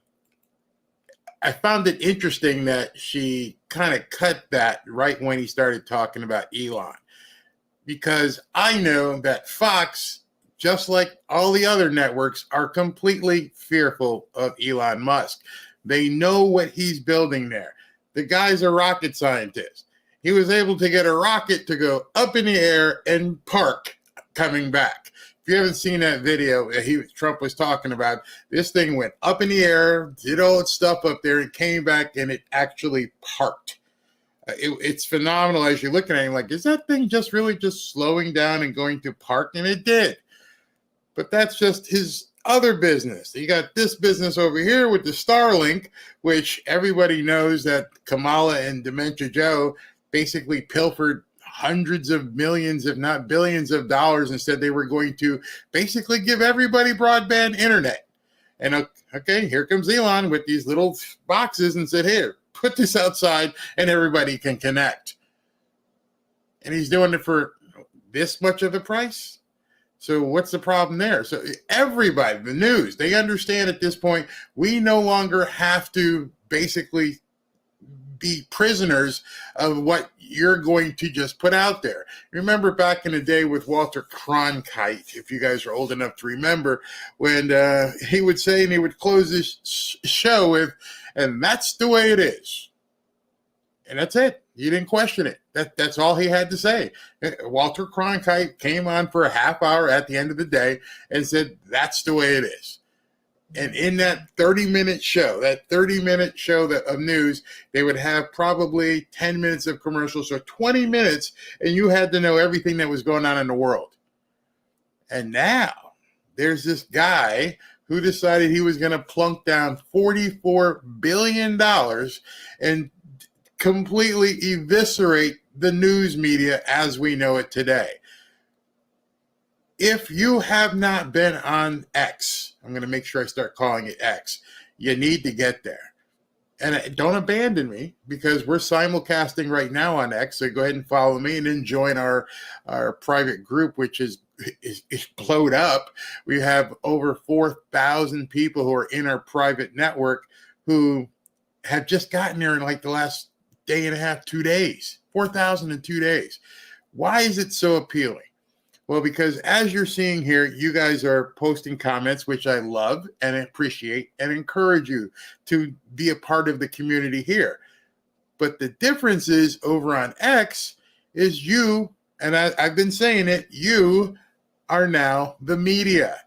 found it interesting that she kind of cut that right when he started talking about Elon, because I know that Fox, just like all the other networks, are completely fearful of Elon Musk. They know what he's building there. The guy's a rocket scientist. He was able to get a rocket to go up in the air and park coming back. If you haven't seen that video Trump was talking about, this thing went up in the air, did all its stuff up there, and came back, and it actually parked. It's phenomenal as you're looking at it, like, is that thing just really just slowing down and going to park? And it did. But that's just his other business. You got this business over here with the Starlink, which everybody knows that Kamala and Dementia Joe basically pilfered hundreds of millions, if not billions of dollars, and said they were going to basically give everybody broadband internet. And okay, here comes Elon with these little boxes and said, here, put this outside and everybody can connect. And he's doing it for this much of a price. So what's the problem there? So everybody, the news, they understand at this point, we no longer have to basically be prisoners of what you're going to just put out there. Remember back in the day with Walter Cronkite, if you guys are old enough to remember, when he would say, and he would close this show with, and that's the way it is. And that's it. He didn't question it. That's all he had to say. Walter Cronkite came on for a half hour at the end of the day and said, that's the way it is. And in that 30-minute show, of news, they would have probably 10 minutes of commercials, so 20 minutes, and you had to know everything that was going on in the world. And now there's this guy who decided he was going to plunk down $44 billion and completely eviscerate the news media as we know it today. If you have not been on X, I'm going to make sure I start calling it X, you need to get there. And don't abandon me, because we're simulcasting right now on X. So go ahead and follow me and then join our private group, which is blowed up. We have over 4,000 people who are in our private network who have just gotten there in like the last day and a half, 2 days. 4,000 in 2 days. Why is it so appealing? Well, because as you're seeing here, you guys are posting comments, which I love and appreciate and encourage you to be a part of the community here. But the difference is over on X is you, and I've been saying it, you are now the media.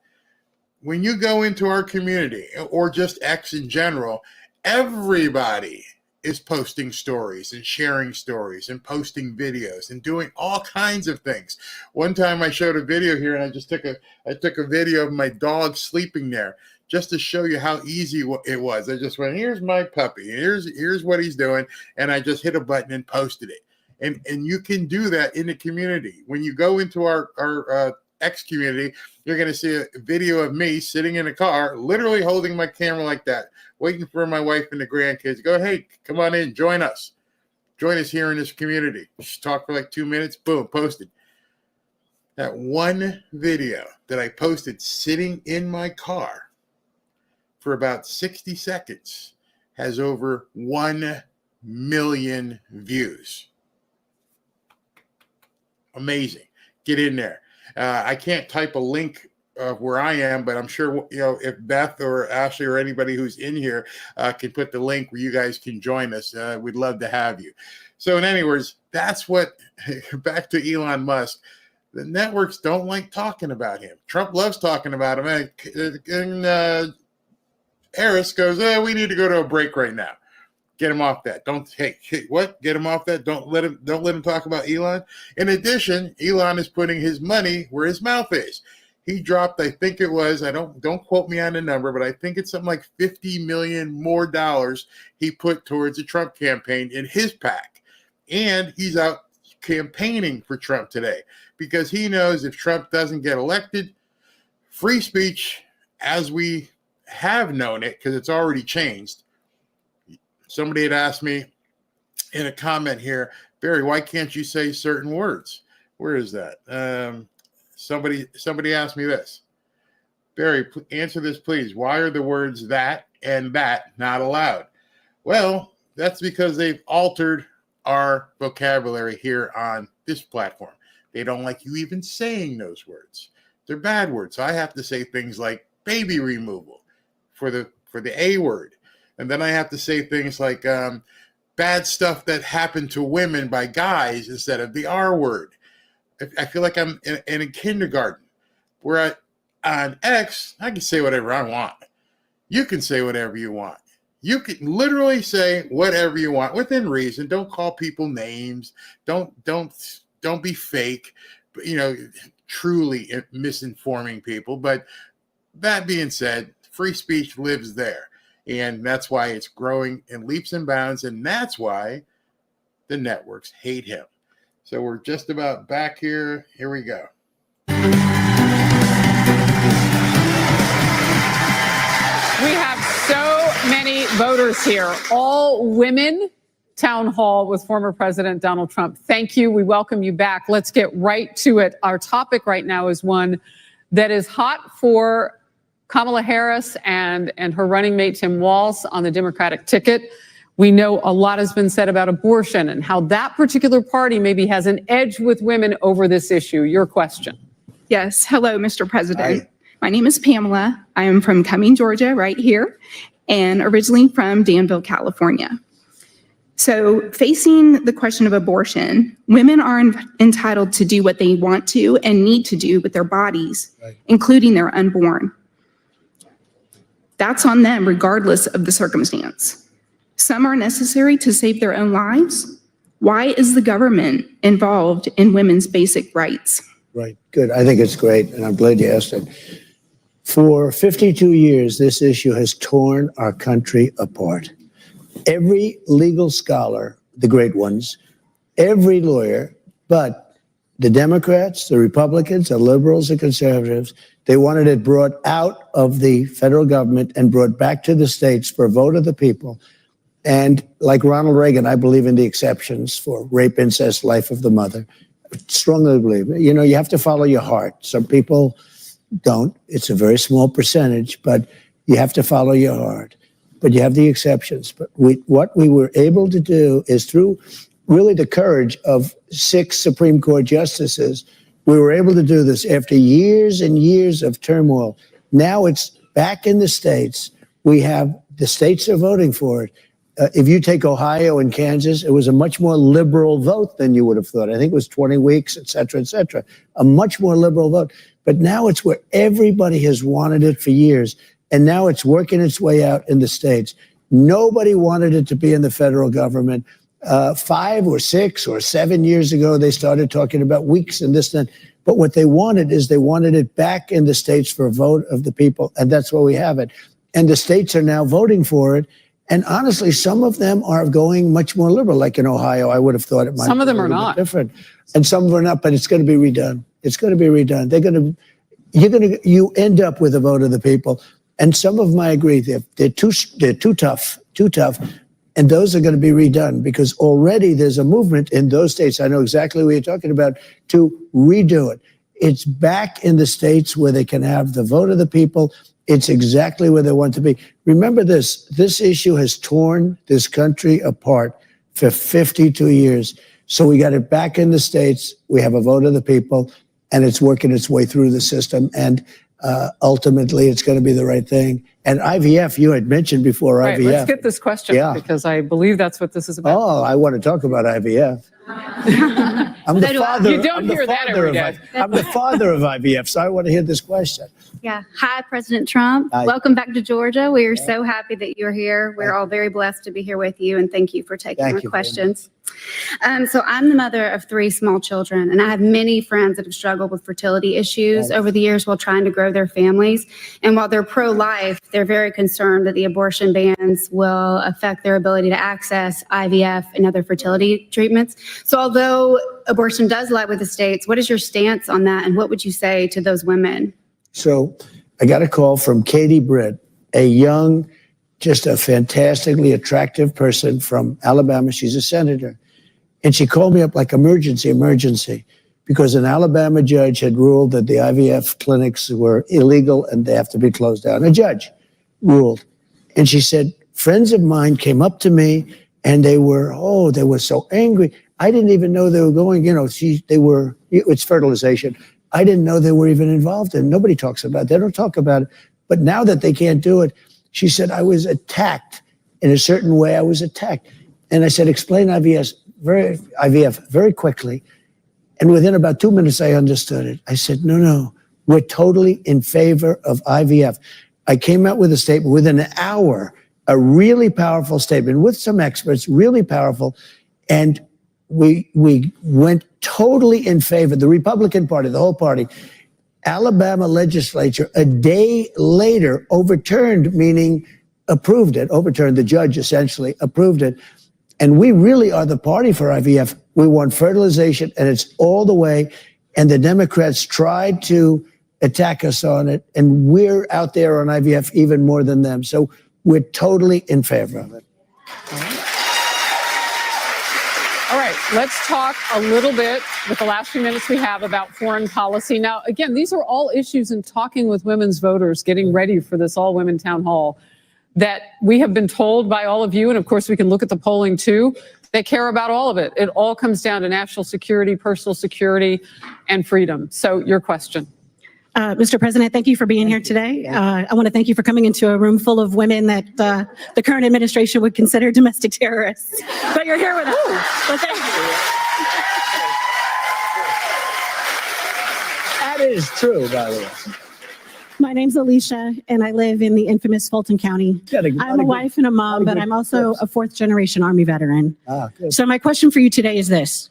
When you go into our community or just X in general, everybody is posting stories and sharing stories and posting videos and doing all kinds of things. One time I showed a video here, and I took a video of my dog sleeping there just to show you how easy it was. I just went, here's my puppy, here's what he's doing, and I just hit a button and posted it. And you can do that in the community. When you go into our X community, you're going to see a video of me sitting in a car, literally holding my camera like that, waiting for my wife and the grandkids. Go, hey, come on in, join us. Join us here in this community. Just talk for like 2 minutes, boom, posted. That one video that I posted sitting in my car for about 60 seconds has over 1 million views. Amazing. Get in there. I can't type a link of where I am, but I'm sure, if Beth or Ashley or anybody who's in here can put the link where you guys can join us. We'd love to have you. So in any words, that's what, back to Elon Musk, the networks don't like talking about him. Trump loves talking about him. And Harris goes, we need to go to a break right now. Get him off that. What? Get him off that. Don't let him talk about Elon. In addition, Elon is putting his money where his mouth is. He dropped, I think it was, don't quote me on the number, but I think it's something like $50 million more he put towards the Trump campaign in his PAC. And he's out campaigning for Trump today because he knows if Trump doesn't get elected, free speech, as we have known it, because it's already changed. Somebody had asked me in a comment here, Barry, why can't you say certain words? Where is that? Somebody asked me this. Barry, answer this, please. Why are the words that and that not allowed? Well, that's because they've altered our vocabulary here on this platform. They don't like you even saying those words. They're bad words. So I have to say things like baby removal for the A word. And then I have to say things like bad stuff that happened to women by guys instead of the R word. I feel like I'm in a kindergarten. Where on X, I can say whatever I want. You can say whatever you want. You can literally say whatever you want within reason. Don't call people names. Don't be fake. Truly misinforming people. But that being said, free speech lives there. And that's why it's growing in leaps and bounds. And that's why the networks hate him. So we're just about back here. Here we go. We have so many voters here, all women. Town hall with former President Donald Trump. Thank you. We welcome you back. Let's get right to it. Our topic right now is one that is hot for Kamala Harris and her running mate, Tim Walz, on the Democratic ticket. We know a lot has been said about abortion and how that particular party maybe has an edge with women over this issue. Your question. Yes. Hello, Mr. President. Hi. My name is Pamela. I am from Cumming, Georgia, right here, and originally from Danville, California. So facing the question of abortion, women are entitled to do what they want to and need to do with their bodies, including their unborn. That's on them regardless of the circumstance. Some are necessary to save their own lives. Why is the government involved in women's basic rights? Right. Good. I think it's great, and I'm glad you asked it. For 52 years, this issue has torn our country apart. Every legal scholar, the great ones, every lawyer, but the Democrats, the Republicans, the liberals, the conservatives, they wanted it brought out of the federal government and brought back to the states for a vote of the people. And like Ronald Reagan, I believe in the exceptions for rape, incest, life of the mother. I strongly believe it. You know, you have to follow your heart. Some people don't. It's a very small percentage, but you have to follow your heart. But you have the exceptions. But what we were able to do is through really the courage of 6 Supreme Court justices, we were able to do this after years and years of turmoil. Now it's back in the states. We have the states are voting for it. If you take Ohio and Kansas, it was a much more liberal vote than you would have thought. I think it was 20 weeks, et cetera, a much more liberal vote. But now it's where everybody has wanted it for years. And now it's working its way out in the states. Nobody wanted it to be in the federal government. 5 or 6 or 7 years ago, they started talking about weeks and this and that. But what they wanted is they wanted it back in the states for a vote of the people. And that's why we have it. And the states are now voting for it. And honestly, some of them are going much more liberal, like in Ohio. I would have thought it might. Some of them be are not different, and some of them are not. But it's going to be redone. It's going to be redone. You end up with a vote of the people, and some of them I agree they're too tough, and those are going to be redone because already there's a movement in those states. I know exactly what you're talking about to redo it. It's back in the states where they can have the vote of the people. It's exactly where they want to be. Remember this issue has torn this country apart for 52 years. So we got it back in the states. We have a vote of the people, and it's working its way through the system. And ultimately, it's going to be the right thing. And IVF, you had mentioned before Right, IVF. let's get this question because I believe that's what this is about. Oh, I want to talk about IVF. I'm the father. You don't hear that every day. I'm the father of IVF, so I want to hear this question. Yeah. Hi, President Trump. Hi. Welcome back to Georgia. We are so happy that you're here. We're all very blessed to be here with you, and thank you for taking Thank our you very questions. So I'm the mother of 3 small children, and I have many friends that have struggled with fertility issues over the years while trying to grow their families. And while they're pro-life, they're very concerned that the abortion bans will affect their ability to access IVF and other fertility treatments. So although abortion does lie with the states, what is your stance on that, and what would you say to those women? So I got a call from Katie Britt, a young, just a fantastically attractive person from Alabama. She's a senator. And she called me up like emergency, because an Alabama judge had ruled that the IVF clinics were illegal and they have to be closed down. A judge ruled. And she said, friends of mine came up to me and they were so angry. I didn't even know they were going, it's fertilization. I didn't know they were even involved in it. Nobody talks about it. They don't talk about it. But now that they can't do it, she said, I was attacked in a certain way. I was attacked. And I said, explain IVF very quickly. And within about 2 minutes, I understood it. I said, no, we're totally in favor of IVF. I came out with a statement within an hour, a really powerful statement with some experts, really powerful. And we went totally in favor. The Republican Party, the whole party, Alabama legislature, a day later overturned, meaning approved it, overturned, the judge essentially approved it. And we really are the party for IVF. We want fertilization, and it's all the way. And the Democrats tried to attack us on it, and we're out there on IVF even more than them. So we're totally in favor of it. All right, let's talk a little bit with the last few minutes we have about foreign policy. Now, again, these are all issues in talking with women's voters, getting ready for this all-women town hall, that we have been told by all of you, and of course we can look at the polling too, they care about all of it. It all comes down to national security, personal security, and freedom. So your question. Mr. President, thank you for being here today. I want to thank you for coming into a room full of women that the current administration would consider domestic terrorists. But you're here with us. So thank you. That is true, by the way. My name's Alicia, and I live in the infamous Fulton County. I'm a wife and a mom, but I'm also a fourth-generation Army veteran. Good. So my question for you today is this.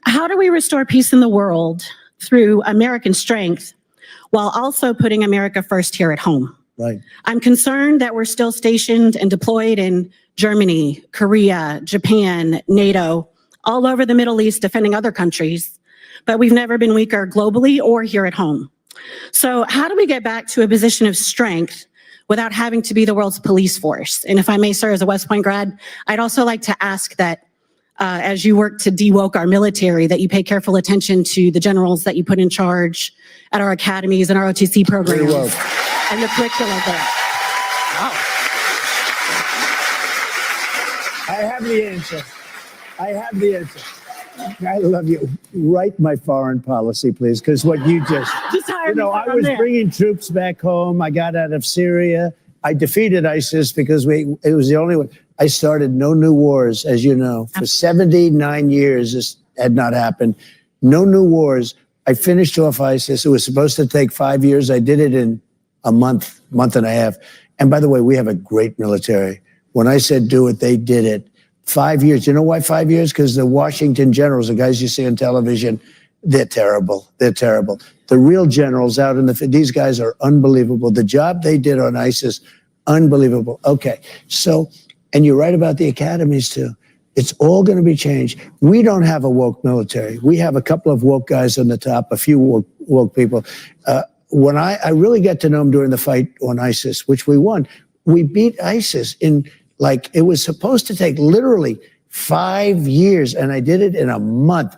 How do we restore peace in the world through American strength while also putting America first here at home? Right. I'm concerned that we're still stationed and deployed in Germany, Korea, Japan, NATO, all over the Middle East defending other countries, but we've never been weaker globally or here at home. So how do we get back to a position of strength without having to be the world's police force? And if I may, sir, as a West Point grad, I'd also like to ask that as you work to de-woke our military, that you pay careful attention to the generals that you put in charge at our academies and our OTC programs and the curriculum there. Wow. I have the answer. I have the answer. I love you. Write my foreign policy, please, because what you just hire me I from was there. bringing troops back home. I got out of Syria. I defeated ISIS because it was the only one. I started no new wars, as you know. For 79 years, this had not happened. No new wars. I finished off ISIS. It was supposed to take 5 years. I did it in a month and a half. And by the way, we have a great military. When I said do it, they did it. 5 years. You know why 5 years? Because the Washington generals, the guys you see on television, they're terrible. They're terrible. The real generals out in these guys are unbelievable. The job they did on ISIS, unbelievable. Okay. So, and you're right about the academies too. It's all going to be changed. We don't have a woke military. We have a couple of woke guys on the top, a few woke people. When I really got to know them during the fight on ISIS, which we won, we beat ISIS in it was supposed to take literally 5 years, and I did it in a month.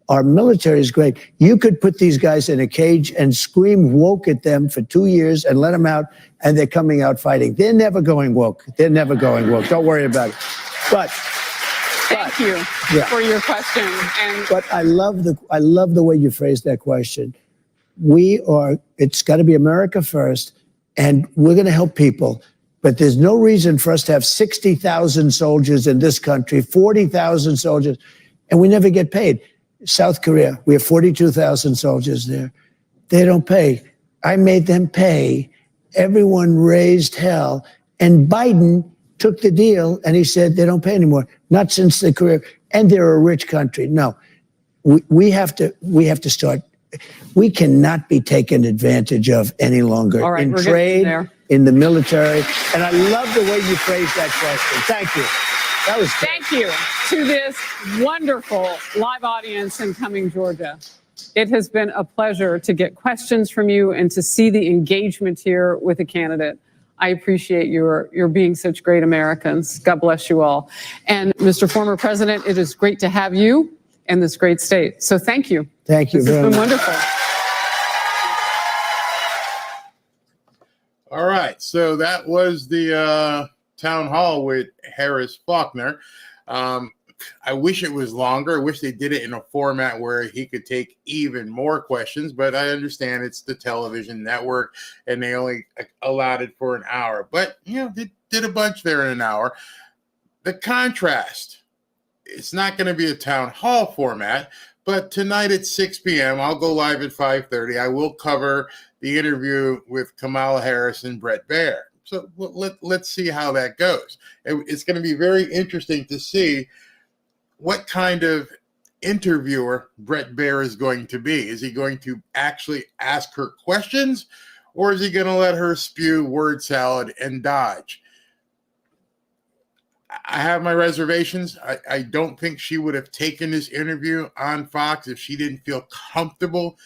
Our military is great. You could put these guys in a cage and scream woke at them for 2 years and let them out, and they're coming out fighting. They're never going woke. They're never going woke. Don't worry about it. But thank you for your question. But I love the way you phrased that question. It's got to be America first, and we're going to help people. But there's no reason for us to have 60,000 soldiers in this country, 40,000 soldiers, and we never get paid. South Korea, we have 42,000 soldiers there. They don't pay. I made them pay. Everyone raised hell. And Biden took the deal and he said they don't pay anymore. Not since the Korea, and they're a rich country. No, we have to start. We cannot be taken advantage of any longer in trade, in the military. And I love the way you phrased that question. Thank you. That was great. Thank you to this wonderful live audience in Cumming, Georgia. It has been a pleasure to get questions from you and to see the engagement here with a candidate. I appreciate your being such great Americans. God bless you all. And Mr. Former President, it is great to have you in this great state. So thank you. Thank you very much. This has been wonderful. All right. So that was the town hall with Harris Faulkner. I wish it was longer. I wish they did it in a format where he could take even more questions, but I understand it's the television network and they only allowed it for an hour. But, they did a bunch there in an hour. The contrast, it's not going to be a town hall format, but tonight at 6 p.m., I'll go live at 5:30. I will cover the interview with Kamala Harris and Bret Baier. So let's see how that goes. It's going to be very interesting to see what kind of interviewer Bret Baier is going to be. Is he going to actually ask her questions, or is he going to let her spew word salad and dodge? I have my reservations. I don't think she would have taken this interview on Fox if she didn't feel comfortable.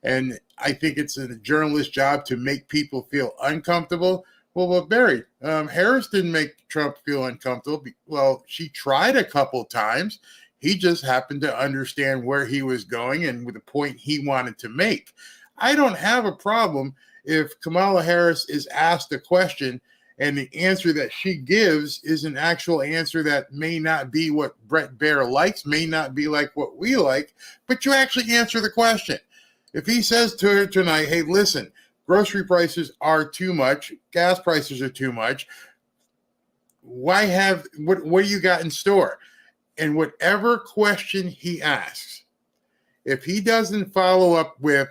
And I think it's a journalist's job to make people feel uncomfortable. Well, Barry, Harris didn't make Trump feel uncomfortable. Well, she tried a couple times. He just happened to understand where he was going and with the point he wanted to make. I don't have a problem if Kamala Harris is asked a question and the answer that she gives is an actual answer that may not be what Bret Baier likes, may not be like what we like, but you actually answer the question. If he says to her tonight, hey, listen, grocery prices are too much, gas prices are too much, what do you got in store? And whatever question he asks, if he doesn't follow up with,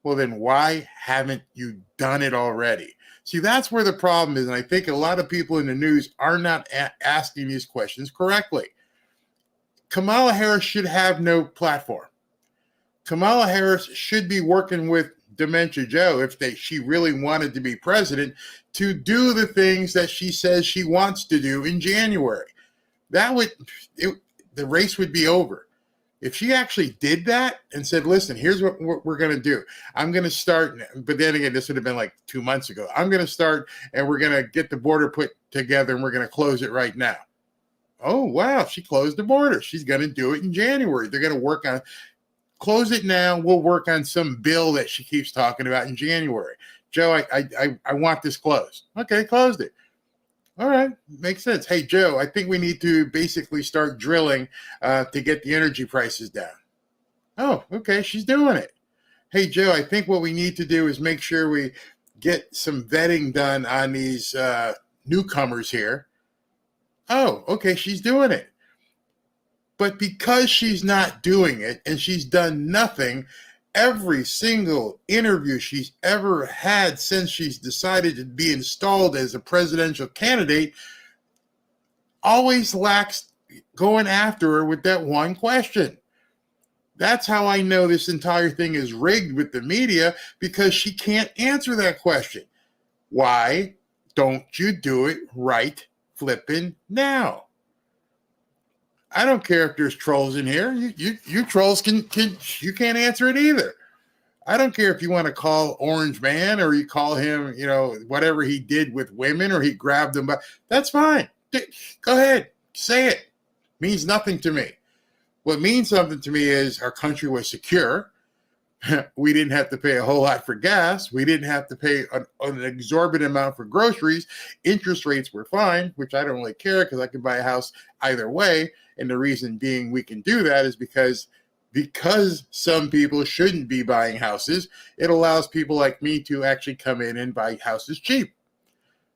Well, then why haven't you done it already? See, that's where the problem is. And I think a lot of people in the news are not asking these questions correctly. Kamala Harris should have no platform. Kamala Harris should be working with Dementia Joe if she really wanted to be president to do the things that she says she wants to do in January. The race would be over. If she actually did that and said, listen, here's what we're going to do. I'm going to start, but then again, this would have been like 2 months ago. I'm going to start and we're going to get the border put together and we're going to close it right now. Oh, wow. She closed the border. She's going to do it in January. They're going to work on, close it now. We'll work on some bill that she keeps talking about in January. Joe, I want this closed. Okay, closed it. All right, makes sense. Hey, Joe, I think we need to basically start drilling to get the energy prices down. Oh, okay, she's doing it. Hey, Joe, I think what we need to do is make sure we get some vetting done on these newcomers here. Oh, okay, she's doing it. But because she's not doing it and she's done nothing, every single interview she's ever had since she's decided to be installed as a presidential candidate always lacks going after her with that one question. That's how I know this entire thing is rigged with the media, because she can't answer that question. Why don't you do it right flipping now? I don't care if there's trolls in here. You trolls you can't answer it either. I don't care if you want to call Orange Man or you call him, whatever he did with women or he grabbed them. But that's fine. Go ahead. Say it. Means nothing to me. What means something to me is our country was secure. We didn't have to pay a whole lot for gas. We didn't have to pay an exorbitant amount for groceries. Interest rates were fine, which I don't really care because I can buy a house either way. And the reason being we can do that is because some people shouldn't be buying houses, it allows people like me to actually come in and buy houses cheap.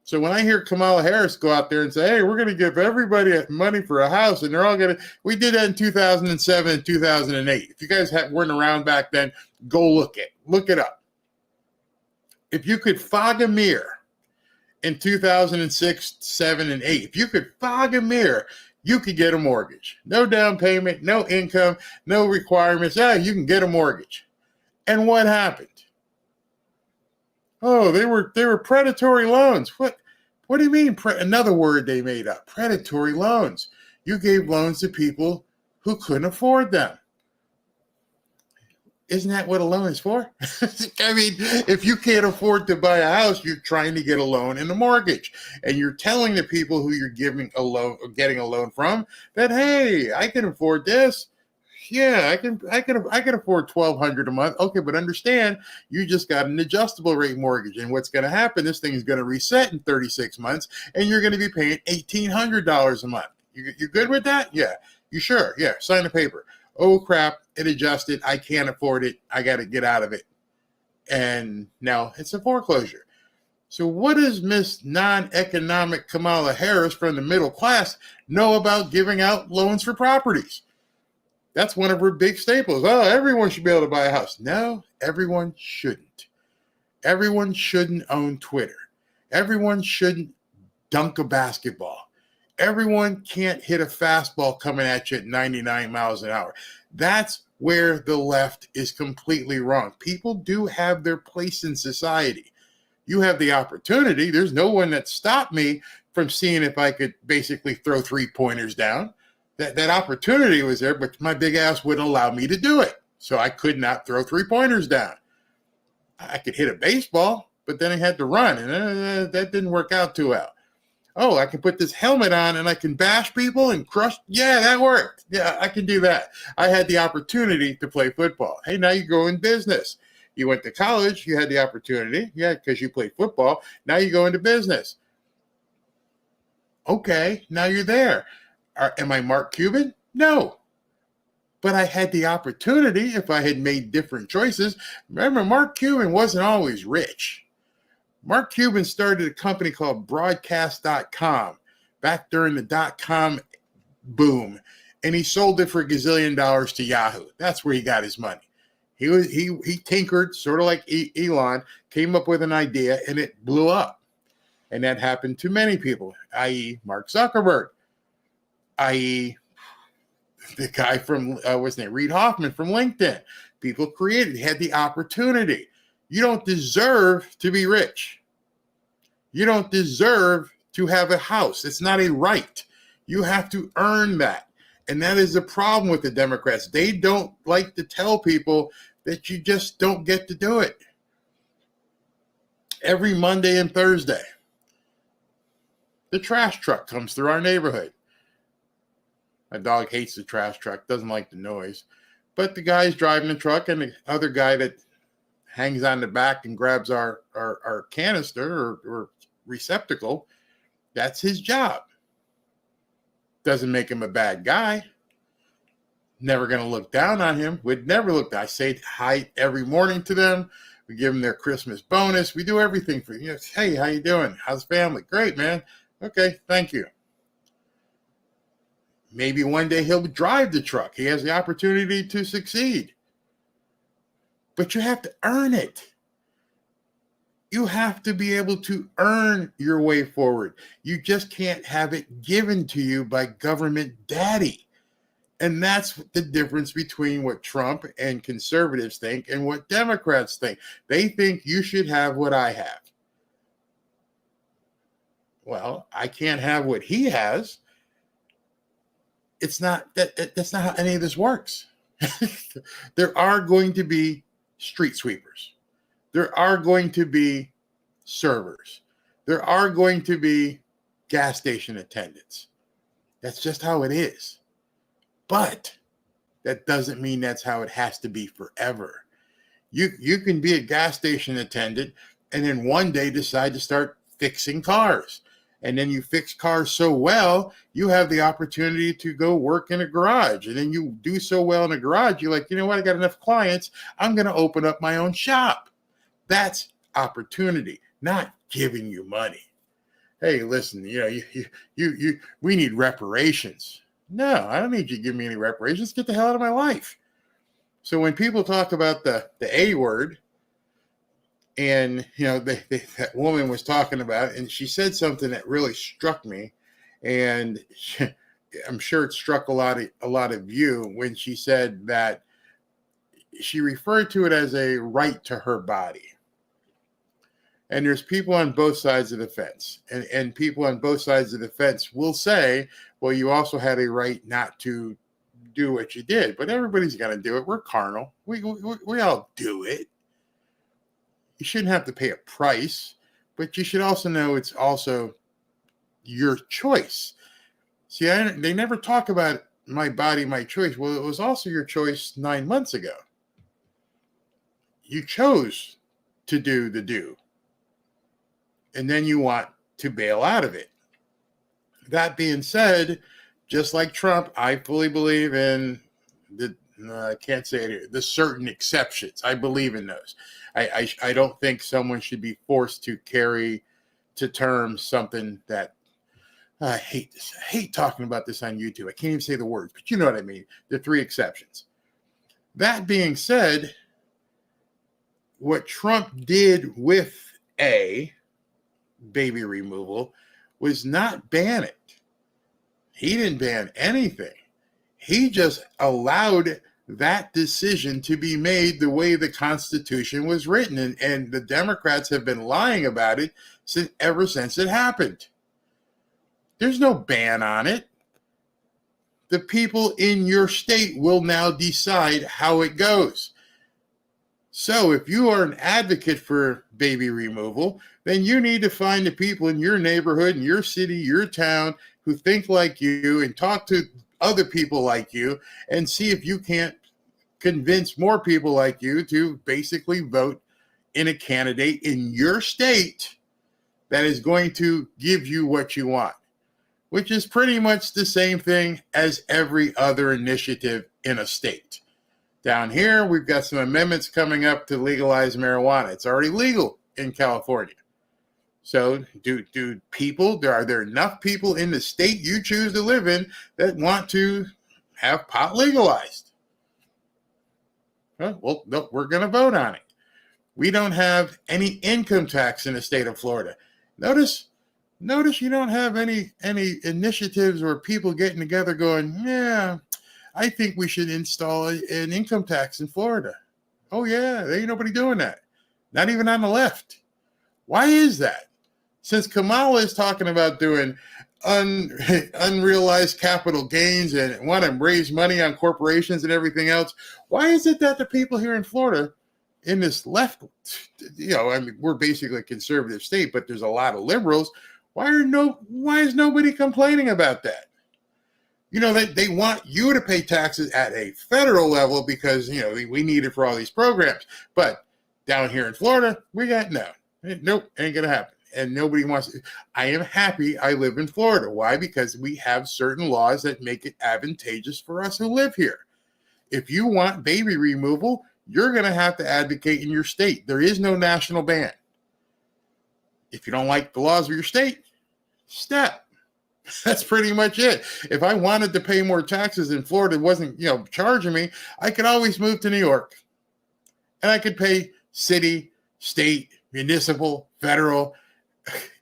So when I hear Kamala Harris go out there and say, hey, we're going to give everybody money for a house, and they're all going to, we did that in 2007 and 2008. If you guys weren't around back then, go look it up. If you could fog a mirror in 2006, 7, and 8, if you could fog a mirror, you could get a mortgage. No down payment, no income, no requirements. You can get a mortgage. And what happened? Oh, they were predatory loans. What do you mean? Another word they made up. Predatory loans. You gave loans to people who couldn't afford them. Isn't that what a loan is for? I mean, if you can't afford to buy a house, you're trying to get a loan and a mortgage. And you're telling the people who you're giving a loan or getting a loan from that, hey, I can afford this. Yeah, I can afford $1,200 a month. Okay, but understand, you just got an adjustable rate mortgage. And what's going to happen, this thing is going to reset in 36 months, and you're going to be paying $1,800 a month. You good with that? Yeah. You sure? Yeah, sign the paper. Oh, crap, it adjusted. I can't afford it. I got to get out of it. And now it's a foreclosure. So what does Miss Non-Economic Kamala Harris from the middle class know about giving out loans for properties? That's one of her big staples. Oh, everyone should be able to buy a house. No, everyone shouldn't. Everyone shouldn't own Twitter. Everyone shouldn't dunk a basketball. Everyone can't hit a fastball coming at you at 99 miles an hour. That's where the left is completely wrong. People do have their place in society. You have the opportunity. There's no one that stopped me from seeing if I could basically throw 3-pointers down. That opportunity was there, but my big ass wouldn't allow me to do it. So I could not throw 3-pointers down. I could hit a baseball, but then I had to run, and that didn't work out too well. Oh, I can put this helmet on and I can bash people and crush. Yeah, that worked. Yeah, I can do that. I had the opportunity to play football. Hey, now you go in business. You went to college. You had the opportunity. Yeah, because you played football. Now you go into business. Okay, now you're there. Am I Mark Cuban? No. But I had the opportunity if I had made different choices. Remember, Mark Cuban wasn't always rich. Mark Cuban started a company called Broadcast.com back during the .com boom, and he sold it for $1 gazillion to Yahoo. That's where he got his money. He tinkered, sort of like Elon, came up with an idea and it blew up. And that happened to many people, i.e. Mark Zuckerberg, i.e. the guy from, what's his name, Reid Hoffman from LinkedIn. People had the opportunity. You don't deserve to be rich. You don't deserve to have a house. It's not a right. You have to earn that. And that is the problem with the Democrats. They don't like to tell people that you just don't get to do it. Every Monday and Thursday, the trash truck comes through our neighborhood. My dog hates the trash truck, doesn't like the noise. But the guy's driving the truck, and the other guy that hangs on the back and grabs our canister or receptacle, that's his job. Doesn't make him a bad guy. Never going to look down on him. Would never look down. I say hi every morning to them. We give them their Christmas bonus. We do everything for you. Hey, how you doing? How's family? Great, man. Okay, thank you. Maybe one day he'll drive the truck. He has the opportunity to succeed. But you have to earn it. You have to be able to earn your way forward. You just can't have it given to you by government daddy. And that's the difference between what Trump and conservatives think and what Democrats think. They think you should have what I have. Well, I can't have what he has. It's not that's not how any of this works. There are going to be street sweepers. There are going to be servers. There are going to be gas station attendants. That's just how it is. But that doesn't mean that's how it has to be forever. You can be a gas station attendant and then one day decide to start fixing cars. And then you fix cars so well, you have the opportunity to go work in a garage. And then you do so well in a garage, you're like, you know what? I got enough clients. I'm going to open up my own shop. That's opportunity, not giving you money. Hey, listen, we need reparations. No, I don't need you to give me any reparations. Get the hell out of my life. So when people talk about the A word, and that woman was talking about it, and she said something that really struck me, and I'm sure it struck a lot of you when she said that she referred to it as a right to her body. And there's people on both sides of the fence, and people on both sides of the fence will say, well, you also had a right not to do what you did, but everybody's going to do it. We're carnal. We all do it. You shouldn't have to pay a price, but you should also know it's also your choice. See, they never talk about my body, my choice. Well, it was also your choice 9 months ago. You chose to do the do. And then you want to bail out of it. That being said, just like Trump, I fully believe in I can't say it here, the certain exceptions. I believe in those. I don't think someone should be forced to carry to term something that I hate this. I hate talking about this on YouTube. I can't even say the words, but you know what I mean. The 3 exceptions. That being said, what Trump did with baby removal was not ban it. He didn't ban anything. He just allowed that decision to be made the way the Constitution was written. And the Democrats have been lying about it ever since it happened. There's no ban on it. The people in your state will now decide how it goes. So if you are an advocate for baby removal, then you need to find the people in your neighborhood, in your city, your town, who think like you and talk to other people like you and see if you can't convince more people like you to basically vote in a candidate in your state that is going to give you what you want, which is pretty much the same thing as every other initiative in a state. Down here, we've got some amendments coming up to legalize marijuana. It's already legal in California. So are there enough people in the state you choose to live in that want to have pot legalized? Well, no, we're going to vote on it. We don't have any income tax in the state of Florida. Notice you don't have any initiatives or people getting together going, yeah, I think we should install an income tax in Florida. Oh yeah, there ain't nobody doing that. Not even on the left. Why is that? Since Kamala is talking about doing unrealized capital gains and want to raise money on corporations and everything else, why is it that the people here in Florida in this left, I mean, we're basically a conservative state, but there's a lot of liberals. Why is nobody complaining about that? They want you to pay taxes at a federal level because, we need it for all these programs. But down here in Florida, we got nope, ain't going to happen. And nobody wants to. I am happy I live in Florida. Why? Because we have certain laws that make it advantageous for us who live here. If you want baby removal, you're going to have to advocate in your state. There is no national ban. If you don't like the laws of your state, step. That's pretty much it. If I wanted to pay more taxes and Florida wasn't, charging me, I could always move to New York. And I could pay city, state, municipal, federal,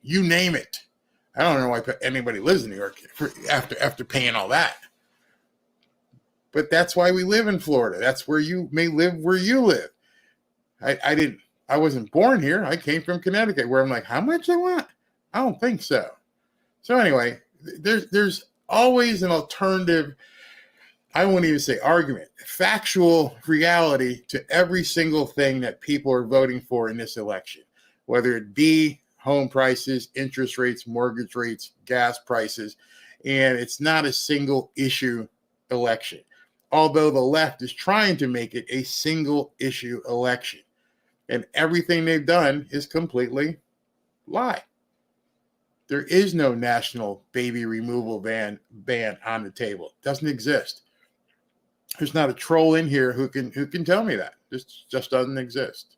you name it. I don't know why anybody lives in New York after paying all that. But that's why we live in Florida. That's where you may live where you live. I wasn't born here. I came from Connecticut, where I'm like, how much I want? I don't think so. So anyway, there's always an alternative, I won't even say argument, factual reality to every single thing that people are voting for in this election, whether it be home prices, interest rates, mortgage rates, gas prices, and it's not a single issue election. Although the left is trying to make it a single issue election. And everything they've done is completely lie. There is no national baby removal ban on the table. It doesn't exist. There's not a troll in here who can tell me that. This just doesn't exist.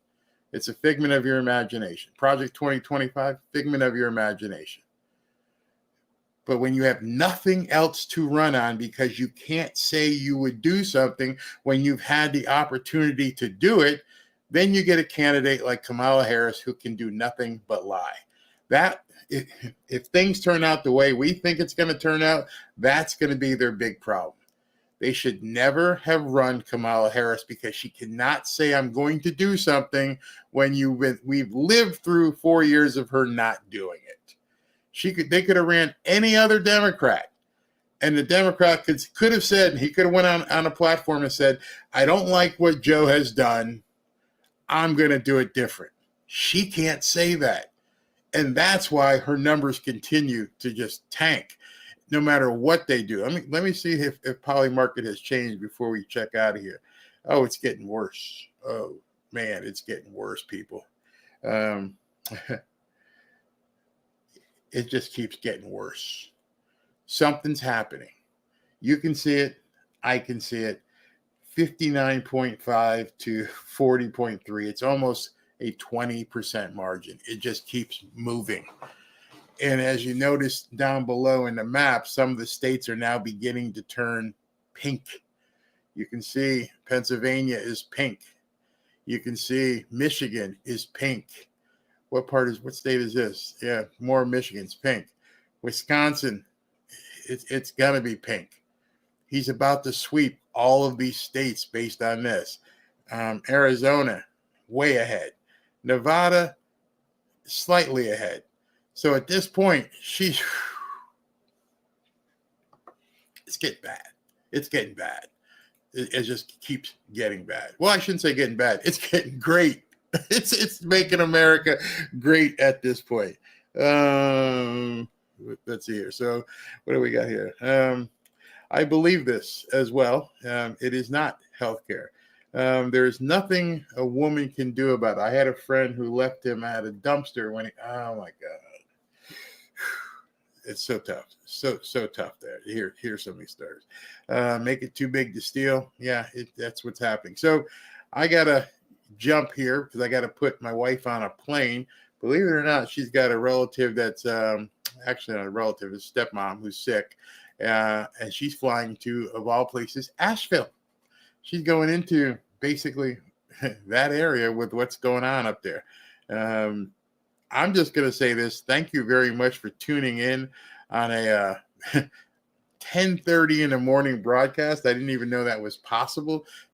It's a figment of your imagination. Project 2025, figment of your imagination. But when you have nothing else to run on because you can't say you would do something when you've had the opportunity to do it, then you get a candidate like Kamala Harris who can do nothing but lie. If things turn out the way we think it's going to turn out, that's going to be their big problem. They should never have run Kamala Harris because she cannot say I'm going to do something when we've lived through 4 years of her not doing it. They could have ran any other Democrat, and the Democrat could have said, he could have went on a platform and said, I don't like what Joe has done. I'm going to do it different. She can't say that. And that's why her numbers continue to just tank no matter what they do. Let me see if Poly Market has changed before we check out of here. Oh, it's getting worse. Oh, man, it's getting worse, people. It just keeps getting worse. Something's happening. You can see it. I can see it. 59.5 to 40.3. It's almost a 20% margin. It just keeps moving. And as you notice down below in the map, some of the states are now beginning to turn pink. You can see Pennsylvania is pink. You can see Michigan is pink. What state is this? Yeah, more Michigan's pink. Wisconsin, it's got to be pink. He's about to sweep all of these states based on this. Arizona, way ahead. Nevada, slightly ahead. So at this point, it's getting bad. It's getting bad. It just keeps getting bad. Well, I shouldn't say getting bad. It's getting great. It's making America great at this point. Let's see here. So what do we got here? I believe this as well. It is not healthcare. There's nothing a woman can do about it. I had a friend who left him at a dumpster when oh my God. It's so tough. So tough there. Here's some of these stories. Make it too big to steal. Yeah, that's what's happening. So I got to jump here because I got to put my wife on a plane. Believe it or not, she's got a relative that's actually not a relative, a stepmom who's sick. And she's flying to, of all places, Asheville. She's going into basically that area with what's going on up there. I'm just going to say this. Thank you very much for tuning in on a 10:30 in the morning broadcast. I didn't even know that was possible.